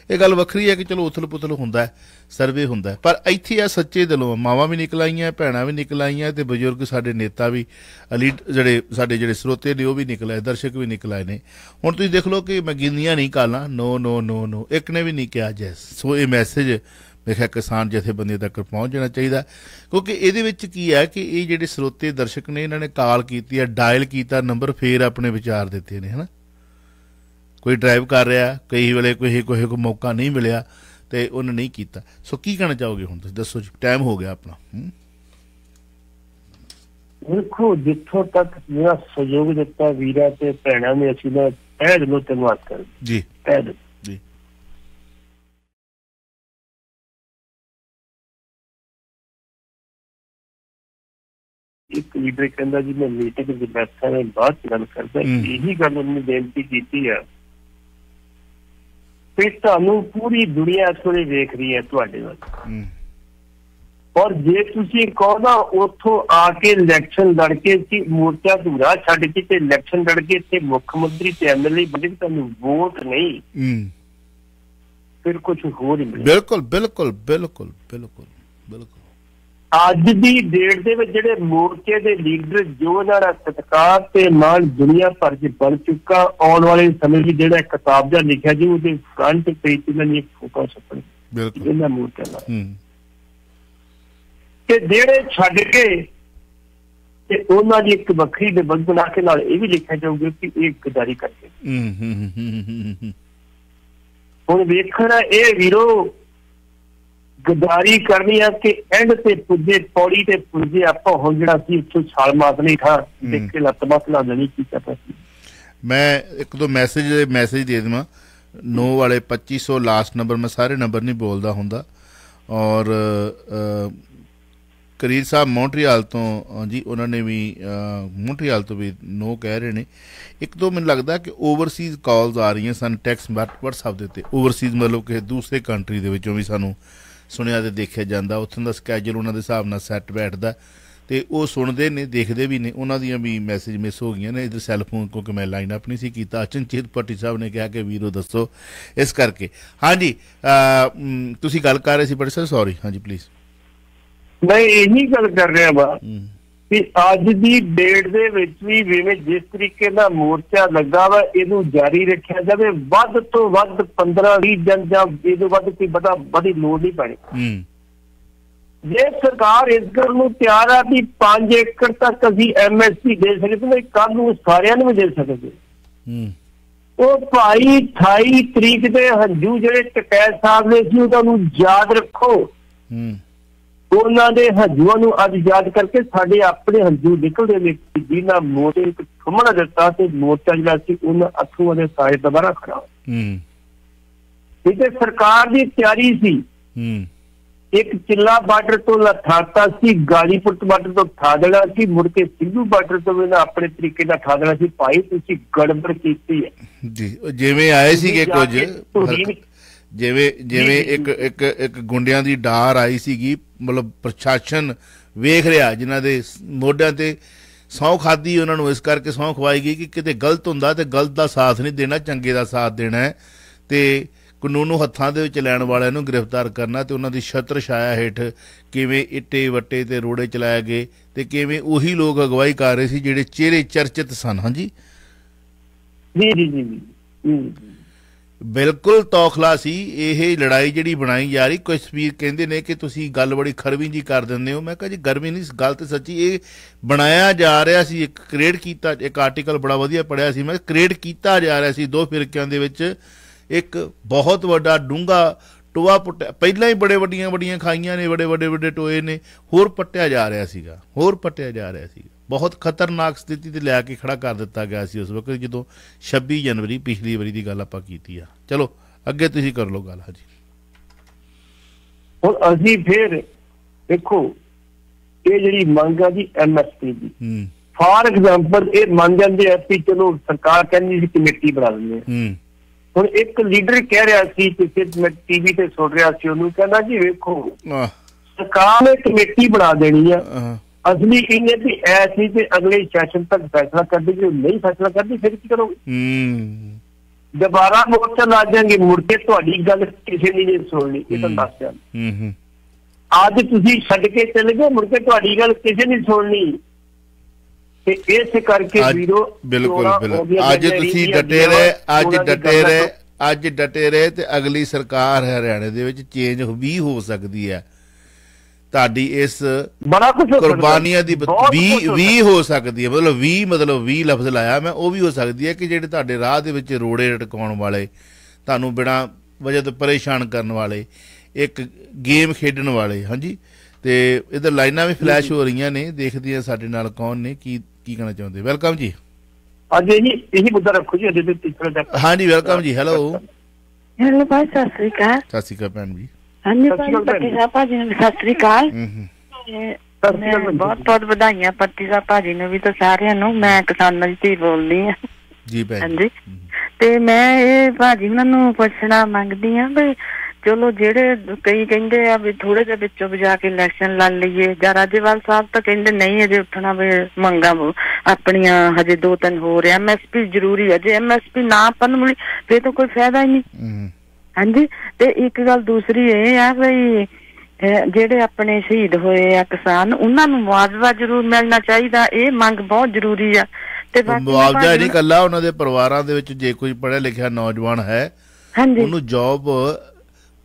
Speaker 1: ਇਹ ਗੱਲ ਵੱਖਰੀ ਹੈ ਕਿ ਚਲੋ ਉਥਲ ਪੁਥਲ ਹੁੰਦਾ, ਸਰਵੇ ਹੁੰਦਾ, ਪਰ ਇੱਥੇ ਆ ਸੱਚੇ ਦਿਲੋਂ ਮਾਵਾਂ ਵੀ ਨਿਕਲ ਆਈਆਂ, ਭੈਣਾਂ ਵੀ ਨਿਕਲ ਆਈਆਂ, ਅਤੇ ਬਜ਼ੁਰਗ ਸਾਡੇ ਨੇਤਾ ਵੀ, ਜਿਹੜੇ ਸਰੋਤੇ ਨੇ ਉਹ ਵੀ ਨਿਕਲ ਆਏ, ਦਰਸ਼ਕ ਵੀ ਨਿਕਲ ਆਏ ਨੇ। ਹੁਣ ਤੁਸੀਂ ਦੇਖ ਲਓ ਕਿ ਮੈਂ ਗਿਣੀਆਂ ਨਹੀਂ ਕਾਲਾਂ, ਨੋ ਨੋ ਨੋ ਨੋ, ਇੱਕ ਨੇ ਵੀ ਨਹੀਂ ਕਿਹਾ ਜੈਸ। ਸੋ ਇਹ ਮੈਸੇਜ ਮੇਰੇ ਖਿਆਲ ਕਿਸਾਨ ਜਥੇਬੰਦੀਆਂ ਤੱਕ ਪਹੁੰਚ ਜਾਣਾ ਚਾਹੀਦਾ, ਕਿਉਂਕਿ ਇਹਦੇ ਵਿੱਚ ਕੀ ਹੈ ਕਿ ਇਹ ਜਿਹੜੇ ਸਰੋਤੇ ਦਰਸ਼ਕ ਨੇ, ਇਹਨਾਂ ਨੇ ਕਾਲ ਕੀਤੀ ਹੈ, ਡਾਇਲ ਕੀਤਾ ਨੰਬਰ, ਫੇਰ ਆਪਣੇ ਵਿਚਾਰ ਦਿੱਤੇ ਨੇ, ਹੈ ਨਾ। ਕੋਈ ਡਰਾਈਵ ਕਰ ਰਿਹਾ, ਕਈ ਵੇਲੇ ਕੋਈ ਮੌਕਾ ਨਹੀਂ ਮਿਲਿਆ ਤੇ ਉਹਨੇ ਨਹੀਂ ਕੀਤਾ। ਸੋ ਕੀ ਕਹਿਣਾ ਚਾਹੋਗੇ ਹੁਣ ਤੁਸੀਂ ਦੱਸੋ ਜੀ, ਟਾਈਮ ਹੋ ਗਿਆ ਆਪਣਾ।
Speaker 2: ਦੇਖੋ, ਜਿੱਥੋਂ ਤੱਕ ਜਿਹੜਾ ਸਹਿਯੋਗ ਦਿੱਤਾ ਵੀਰਾਂ ਤੇ ਭੈਣਾਂ ਨੇ, ਅਸੀਂ ਨਾ ਤਹਿ ਦਿਲੋਂ ਧੰਨਵਾਦ ਕਰਦੇ ਜੀ, ਤਹਿ ਦਿਲੋਂ ਜੀ। ਇੱਕ ਲੀਡਰ ਕਹਿੰਦਾ ਜੀ ਮੈਂ ਮੀਟਿੰਗ ਵਿੱਚ ਬੈਠਾ, ਮੈਂ ਬਾਅਦ ਚ ਗੱਲ ਕਰਦਾ। ਇਹੀ ਗੱਲ ਉਹਨੇ ਬੇਨਤੀ ਕੀਤੀ ਆ ਕਿ ਤੁਹਾਨੂੰ ਪੂਰੀ ਦੁਨੀਆ ਥੋੜੀ ਵੇਖ ਰਹੀ ਹੈ ਤੁਹਾਡੇ ਵੱਲ, ਔਰ ਜੇ ਤੁਸੀਂ ਕਹੋ ਨਾ ਉੱਥੋਂ ਆ ਕੇ ਇਲੈਕਸ਼ਨ ਲੜ ਕੇ ਮੋਰਚਾ ਧੂਰਾ ਛੱਡ ਕੇ ਤੇ ਇਲੈਕਸ਼ਨ ਲੜ ਕੇ ਇੱਥੇ ਮੁੱਖ ਮੰਤਰੀ ਤੇ MLA ਬਣੇ, ਤੁਹਾਨੂੰ ਵੋਟ ਨਹੀਂ, ਫਿਰ ਕੁਛ ਹੋਰ ਹੀ ਮਿਲੇ। ਬਿਲਕੁਲ ਬਿਲਕੁਲ ਬਿਲਕੁਲ ਬਿਲਕੁਲ ਬਿਲਕੁਲ। ਅੱਜ ਦੀ ਡੇਟ ਦੇ ਵਿੱਚ ਜਿਹੜੇ ਮੋਰਚੇ ਦੇ ਲੀਡਰ, ਜੋ ਇਹਨਾਂ ਦਾ ਸਤਿਕਾਰ ਤੇ ਮਾਣ ਦੁਨੀਆ ਭਰ ਚ ਬਣ ਚੁੱਕਾ, ਆਉਣ ਵਾਲੇ ਸਮੇਂ ਵਿੱਚ ਜਿਹੜਾ ਕਿਤਾਬ ਜਿਹਾ ਲਿਖਿਆ ਜੀ, ਉਹਦੇ ਫਰੰਟ ਪੇਜ ਤੇ ਇਹਨਾਂ ਨੇ ਇੱਕ ਫੋਟੋ ਛਪਣੀ ਇਹਨਾਂ ਮੋਰਚਿਆਂ ਦਾ, ਤੇ ਜਿਹੜੇ ਛੱਡ ਕੇ ਤੇ ਉਹਨਾਂ ਦੀ ਇੱਕ ਵੱਖਰੀ ਨਿਬੰਧ ਬਣਾ ਕੇ ਨਾਲ ਇਹ ਵੀ ਲਿਖਿਆ ਜਾਊਗਾ ਕਿ ਇਹ ਗਦਾਰੀ ਕਰਕੇ। ਹੁਣ ਵੇਖਣਾ ਇਹ ਵੀਰੋ, ਗਦਾਰੀ ਕਰਨੀ ਆ ਕਿ ਐਂਡ ਤੇ ਪੁੱਜੇ, ਪੌੜੀ ਤੇ ਪੁੱਜੇ ਆਪਾਂ। ਹੁਣ ਜਿਹੜਾ ਸੀ ਉੱਥੋਂ ਛਾਲ ਮਾਰਨੀ ਥਾਂ ਦੇਖ ਕੇ ਲੱਤ ਬਾਤ ਲਾ ਦੇਣੀ ਕੀ ਕਰਦਾ ਸੀ। ਮੈਂ ਇੱਕ ਦੋ ਮੈਸੇਜ ਦੇ ਦੇਵਾਂ। ਨੋ ਵਾਲੇ 2500 ਲਾਸਟ ਨੰਬਰ, ਮੈਂ ਸਾਰੇ ਨੰਬਰ ਨਹੀਂ ਬੋਲਦਾ ਹੁੰਦਾ। ਔਰ ਕਰੀਰ ਸਾਹਿਬ ਮੌਂਟਰੀਆਲ ਤੋਂ ਜੀ, ਉਹਨਾਂ ਨੇ ਵੀ ਮੌਂਟਰੀਆਲ ਤੋਂ ਵੀ ਨੋ ਕਹਿ ਰਹੇ ਨੇ। ਇੱਕ ਦੋ ਮੈਨੂੰ ਲੱਗਦਾ ਕਿ ਓਵਰਸੀਜ਼ ਕਾਲਸ ਆ ਰਹੀਆਂ ਸਨ ਟੈਕਸਟ WhatsApp ਦੇ ਉੱਤੇ। ਓਵਰਸੀਜ਼ ਮਤਲਬ ਕਿ ਦੂਸਰੇ ਕੰਟਰੀ ਦੇ ਵਿੱਚੋਂ ਵੀ ਸਾਨੂੰ ਸੁਣਿਆ ਤੇ ਦੇਖਿਆ ਜਾਂਦਾ, ਉੱਥੋਂ ਦਾ ਸਕੈਜੂਲ ਉਹਨਾਂ ਦੇ ਹਿਸਾਬ ਨਾਲ ਸੈੱਟ ਬੈਠਦਾ, ਅਤੇ ਉਹ ਸੁਣਦੇ ਨੇ, ਦੇਖਦੇ ਵੀ ਨੇ। ਉਹਨਾਂ ਦੀਆਂ ਵੀ ਮੈਸੇਜ ਮਿਸ ਹੋ ਗਈਆਂ ਨੇ ਇੱਧਰ ਸੈੱਲਫੋਨ, ਕਿਉਂਕਿ ਮੈਂ ਲਾਈਨ ਅਪ ਨਹੀਂ ਸੀ ਕੀਤਾ। ਅਚਨਚੇਤ ਭੱਟੀ ਸਾਹਿਬ ਨੇ ਕਿਹਾ ਕਿ ਵੀਰੋ ਦੱਸੋ, ਇਸ ਕਰਕੇ। ਹਾਂਜੀ ਤੁਸੀਂ ਗੱਲ ਕਰ ਰਹੇ ਸੀ ਭੱਟੀ ਸਾਹਿਬ, ਸੌਰੀ। ਹਾਂਜੀ ਪਲੀਜ਼। ਮੈਂ ਇਹੀ ਗੱਲ ਕਰ ਰਿਹਾ ਵਾ ਕਿ ਅੱਜ ਦੀ ਡੇਟ ਦੇ ਵਿੱਚ ਵੀ ਜਿਵੇਂ ਜਿਸ ਤਰੀਕੇ ਦਾ ਮੋਰਚਾ ਲੱਗਾ ਵਾ ਇਹਨੂੰ ਜਾਰੀ ਰੱਖਿਆ ਜਾਵੇ। ਵੱਧ ਤੋਂ ਵੱਧ 15-20 ਦਿਨ ਜਾਂ ਇਹ ਤੋਂ ਵੱਧ ਕੋਈ ਵਧੀ ਲੋੜ ਨਹੀਂ ਪੈਣੀ। ਜੇ ਸਰਕਾਰ ਇਸ ਗੱਲ ਨੂੰ ਤਿਆਰ ਆ ਵੀ 5 ਏਕੜ ਤੱਕ ਅਸੀਂ MSP ਦੇ ਸਕਦੇ, ਕੱਲ ਨੂੰ ਸਾਰਿਆਂ ਨੂੰ ਵੀ ਦੇ ਸਕਦੇ। ਉਹ ਭਾਈ 28 ਤਰੀਕ ਦੇ ਹੰਝੂ ਜਿਹੜੇ ਟਕੈਤ ਸਾਹਿਬ ਨੇ ਸੀ ਉਹਨੂੰ ਯਾਦ ਰੱਖੋ। ਉਹਨਾਂ ਦੇ ਹੰਝੂਆਂ ਨੂੰ ਅੱਜ ਯਾਦ ਕਰਕੇ ਸਾਡੇ ਆਪਣੇ ਹੰਝੂ ਨਿਕਲਦੇ ਨੇ ਜਿਹਨਾਂ ਮੋਟੇ ਥੰਮਣਾ ਦਿੱਤਾ ਤੇ ਮੋਰਚਾ ਜਿਹੜਾ ਸੀ ਉਹਨਾਂ ਅੱਥੂਆਂ ਦੇ ਸਾਰੇ ਦੁਬਾਰਾ ਖੜਾ। ਇਹ ਤੇ ਸਰਕਾਰ ਦੀ ਤਿਆਰੀ ਸੀ। ਇੱਕ ਚਿੱਲਾ ਬਾਰਡਰ ਤੋਂ ਲਠਾਤਾ ਸੀ, ਗਾਲੀਪੁਰ ਬਾਰਡਰ ਤੋਂ ਠਾ ਦੇਣਾ ਸੀ, ਮੁੜ ਕੇ ਸਿੱਧੂ ਬਾਰਡਰ ਤੋਂ ਵੀ ਆਪਣੇ ਤਰੀਕੇ ਨਾਲ ਠਾ ਦੇਣਾ ਸੀ। ਭਾਈ ਤੁਸੀਂ ਗੜਬੜ ਕੀਤੀ ਹੈ
Speaker 1: ਜੀ। ਜਿਵੇਂ ਆਏ ਸੀਗੇ ਕੁਝ ਜਿਵੇਂ ਇੱਕ ਗੁੰਡਿਆਂ ਦੀ ਡਾਰ ਆਈ ਸੀਗੀ, ਮਤਲਬ ਪ੍ਰਸ਼ਾਸਨ ਵੇਖ ਰਿਹਾ ਜਿਨ੍ਹਾਂ ਦੇ ਮੋਢਿਆਂ ਤੇ ਸਹੁੰ ਖਾਧੀ, ਉਹਨਾਂ ਨੂੰ ਇਸ ਕਰਕੇ ਸਹੁੰ ਖਵਾਈ ਗਈ ਕਿ ਕਿਤੇ ਗਲਤ ਹੁੰਦਾ ਤੇ ਗਲਤ ਦਾ ਸਾਥ ਨਹੀਂ ਦੇਣਾ, ਚੰਗੇ ਦਾ ਸਾਥ ਦੇਣਾ ਹੈ ਤੇ ਕਾਨੂੰਨ ਨੂੰ ਹੱਥਾਂ ਦੇ ਵਿੱਚ ਲੈਣ ਵਾਲਿਆਂ ਨੂੰ ਗ੍ਰਿਫਤਾਰ ਕਰਨਾ ਤੇ ਉਹਨਾਂ ਦੀ ਛਤਰ ਛਾਇਆ ਹੇਠ ਕਿਵੇਂ ਇੱਟੇ ਵੱਟੇ ਤੇ ਰੋੜੇ ਚਲਾਏ ਗਏ ਤੇ ਕਿਵੇਂ ਉਹੀ ਲੋਕ ਅਗਵਾਈ ਕਰ ਰਹੇ ਸੀ ਜਿਹੜੇ ਚਿਹਰੇ ਚਰਚਿਤ ਸਨ। ਹਾਂਜੀ ਬਿਲਕੁਲ ਤੌਖਲਾ ਸੀ ਇਹ ਲੜਾਈ ਜਿਹੜੀ ਬਣਾਈ ਜਾ ਰਹੀ। ਕੁਝ ਵੀਰ ਕਹਿੰਦੇ ਨੇ ਕਿ ਤੁਸੀਂ ਗੱਲ ਬੜੀ ਖਰਵੀ ਜੀ ਕਰ ਦਿੰਦੇ ਹੋ। ਮੈਂ ਕਿਹਾ ਜੀ ਗਰਮੀ ਨਹੀਂ, ਗੱਲ ਤੇ ਸੱਚੀ ਇਹ ਬਣਾਇਆ ਜਾ ਰਿਹਾ ਸੀ। ਇੱਕ ਕ੍ਰੀਏਟ ਕੀਤਾ, ਇੱਕ ਆਰਟੀਕਲ ਬੜਾ ਵਧੀਆ ਪੜ੍ਹਿਆ ਸੀ ਮੈਂ, ਕ੍ਰੀਏਟ ਕੀਤਾ ਜਾ ਰਿਹਾ ਸੀ ਦੋ ਫਿਰਕਿਆਂ ਦੇ ਵਿੱਚ ਇੱਕ ਬਹੁਤ ਵੱਡਾ ਡੂੰਘਾ ਟੋਆ ਪੁੱਟਿਆ। ਪਹਿਲਾਂ ਹੀ ਬੜੇ ਵੱਡੀਆਂ ਖਾਈਆਂ ਨੇ, ਬੜੇ ਵੱਡੇ ਟੋਏ ਨੇ, ਹੋਰ ਪੱਟਿਆ ਜਾ ਰਿਹਾ ਸੀਗਾ। ਬਹੁਤ ਖਤਰਨਾਕ ਸਥਿਤੀ ਤੇ ਲਿਆ ਕੇ ਖੜਾ ਕਰ ਦਿੱਤਾ ਗਿਆ ਸੀ ਉਸ ਵਕਤ ਜਦੋਂ 26 ਜਨਵਰੀ ਪਿਛਲੀ ਵਾਰੀ ਦੀ ਗੱਲ ਆਪਾਂ ਕੀਤੀ ਆ। ਚਲੋ ਅੱਗੇ ਤੁਸੀਂ ਕਰ ਲਓ ਗੱਲ। ਹਾਂਜੀ
Speaker 2: ਹੁਣ ਅਸੀਂ ਫਿਰ ਦੇਖੋ ਇਹ ਜਿਹੜੀ ਮੰਗ ਆ ਜੀ MSP ਦੀ, ਫਾਰ ਐਗਜ਼ਾਮਪਲ ਇਹ ਮੰਨ ਜਾਂਦੇ ਆ ਵੀ ਚਲੋ ਸਰਕਾਰ ਕਹਿੰਦੀ ਸੀ ਕਮੇਟੀ ਬਣਾ ਦਿੰਦੇ ਆ। ਹੁਣ ਇੱਕ ਲੀਡਰ ਕਹਿ ਰਿਹਾ ਸੀ ਕਿਸੇ ਮੈਂ TV ਤੇ ਸੁਣ ਰਿਹਾ ਸੀ, ਉਹਨੂੰ ਕਹਿੰਦਾ ਜੀ ਵੇਖੋ ਸਰਕਾਰ ਨੇ ਕਮੇਟੀ ਬਣਾ ਦੇਣੀ ਆ, ਅਸਲੀ ਇਹਨੇ ਵੀ ਐਸੀ ਤੇ ਅਗਲੇ ਸੈਸ਼ਨ ਤੱਕ ਫੈਸਲਾ ਕਰਦੀ, ਜੇ ਨਹੀਂ ਫੈਸਲਾ ਕਰਦੀ ਫਿਰ ਕੀ ਕਰੋਗੇ? ਦੁਬਾਰਾ ਮੋਰਚਾ ਲਾ ਜਾਵਾਂਗੇ, ਮੁੜ ਕੇ ਤੁਹਾਡੀ ਗੱਲ ਕਿਸੇ ਨੇ ਨਹੀਂ ਸੁਣਨੀ। ਇਹ ਤਾਂ ਦੱਸ ਦਿਆਂ ਅੱਜ ਤੁਸੀਂ ਛੱਡ ਕੇ ਚਲੇ ਗਏ, ਮੁੜ ਕੇ ਤੁਹਾਡੀ ਗੱਲ ਕਿਸੇ ਨੇ ਸੁਣਨੀ। ਤੇ ਇਸ ਕਰਕੇ ਵੀਰੋ
Speaker 1: ਬਿਲਕੁਲ ਅੱਜ ਤੁਸੀਂ ਡਟੇ ਰਹੇ ਤੇ ਅਗਲੀ ਸਰਕਾਰ ਹਰਿਆਣੇ ਦੇ ਵਿੱਚ ਚੇਂਜ ਵੀ ਹੋ ਸਕਦੀ ਹੈ। ਤੁਹਾਡੀ ਇਸ
Speaker 2: ਬੜਾ ਕੁਝ
Speaker 1: ਕੁਰਬਾਨੀਆਂ ਦੀ 20 ਹੋ ਸਕਦੀ ਹੈ, ਮਤਲਬ 20 ਲਫ਼ਜ਼ ਲਾਇਆ ਮੈਂ, ਉਹ ਵੀ ਹੋ ਸਕਦੀ ਹੈ ਕਿ ਜਿਹੜੇ ਤੁਹਾਡੇ ਰਾਹ ਦੇ ਵਿੱਚ ਰੋੜੇ ਰਟਕਾਉਣ ਵਾਲੇ, ਤੁਹਾਨੂੰ ਬਿਨਾਂ ਵਜ੍ਹਾ ਤੋਂ ਪਰੇਸ਼ਾਨ ਕਰਨ ਵਾਲੇ, ਇੱਕ ਗੇਮ ਖੇਡਣ ਵਾਲੇ। ਹਾਂਜੀ ਤੇ ਇੱਧਰ ਲਾਈਨਾਂ ਵੀ ਫਲੈਸ਼ ਹੋ ਰਹੀਆਂ ਨੇ, ਦੇਖਦੇ ਹਾਂ ਸਾਡੇ ਨਾਲ ਕੌਣ ਨੇ, ਕੀ ਕਹਿਣਾ ਚਾਹੁੰਦੇ। ਵੈਲਕਮ ਜੀ।
Speaker 2: ਅੱਜ ਇਹੀ ਮੁੱਦਾ ਰੱਖੋ ਜੀ।
Speaker 1: ਹਾਂਜੀ ਵੈਲਕਮ ਜੀ। ਹੈਲੋ
Speaker 5: ਭਾਈ ਸਤਿ ਸ੍ਰੀ ਅਕਾਲ।
Speaker 1: ਸਤਿ ਸ੍ਰੀ ਅਕਾਲ ਭੈਣ ਜੀ।
Speaker 5: ਹਾਂਜੀ ਪੱਟੀ ਸਾਹਿਬ ਭਾਜੀ ਨੂੰ ਸਤਿ ਸ੍ਰੀ ਅਕਾਲ। ਬਹੁਤ ਵਧਾਈਆਂ ਪੱਟੀ ਸਾਹਿਬ ਭਾਜੀ ਨੂੰ ਵੀ ਤੇ ਸਾਰਿਆਂ ਨੂੰ। ਮੈਂ ਕਿਸਾਨਾਂ ਦੀ ਧੀ ਬੋਲਦੀ ਹਾਂ
Speaker 1: ਜੀ ਭੈਣ।
Speaker 5: ਹਾਂਜੀ ਤੇ ਮੈਂ ਇਹ ਭਾਜੀ ਉਹਨਾਂ ਨੂੰ ਪੁੱਛਣਾ ਮੰਗਦੀ ਹਾਂ ਵੀ ਚਲੋ ਜਿਹੜੇ ਕਈ ਕਹਿੰਦੇ ਆ ਵੀ ਥੋੜੇ ਜਿਹੇ ਵਿੱਚੋਂ ਵਜਾ ਕੇ ਇਲੈਕਸ਼ਨ ਲੜ ਲਈਏ, ਜਾਂ ਰਾਜੇਵਾਲ ਸਾਹਿਬ ਤਾਂ ਕਹਿੰਦੇ ਨਹੀਂ ਅਜੇ ਉੱਠਣਾ ਵੀ ਮੰਗਾਂ ਆਪਣੀਆਂ ਹਜੇ 2-3 ਹੋ ਰਿਹਾ, MSP ਜ਼ਰੂਰੀ ਹੈ। ਜੇ MSP ਨਾ ਆਪਾਂ ਨੂੰ ਮਿਲੀ ਫਿਰ ਤਾਂ ਕੋਈ ਫਾਇਦਾ ਹੀ ਨਹੀਂ। ਹਾਂਜੀ ਤੇ ਇੱਕ ਗੱਲ ਦੂਸਰੀ ਇਹ ਆ ਵੀ ਜਿਹੜੇ ਆਪਣੇ ਸ਼ਹੀਦ ਹੋਏ ਆ ਕਿਸਾਨ, ਉਹਨਾਂ ਨੂੰ ਮੁਆਵਜ਼ਾ ਜ਼ਰੂਰ ਮਿਲਣਾ ਚਾਹੀਦਾ। ਇਹ ਮੰਗ ਬਹੁਤ ਜ਼ਰੂਰੀ ਆ। ਤੇ
Speaker 1: ਮੁਆਵਜ਼ਾ ਨਹੀਂ ਇਕੱਲਾ, ਉਹਨਾਂ ਦੇ ਪਰਿਵਾਰਾਂ ਦੇ ਵਿੱਚ ਜੇ ਕੋਈ ਪੜ੍ਹਿਆ ਲਿਖਿਆ ਨੌਜਵਾਨ ਹੈ ਉਹਨੂੰ ਜੌਬ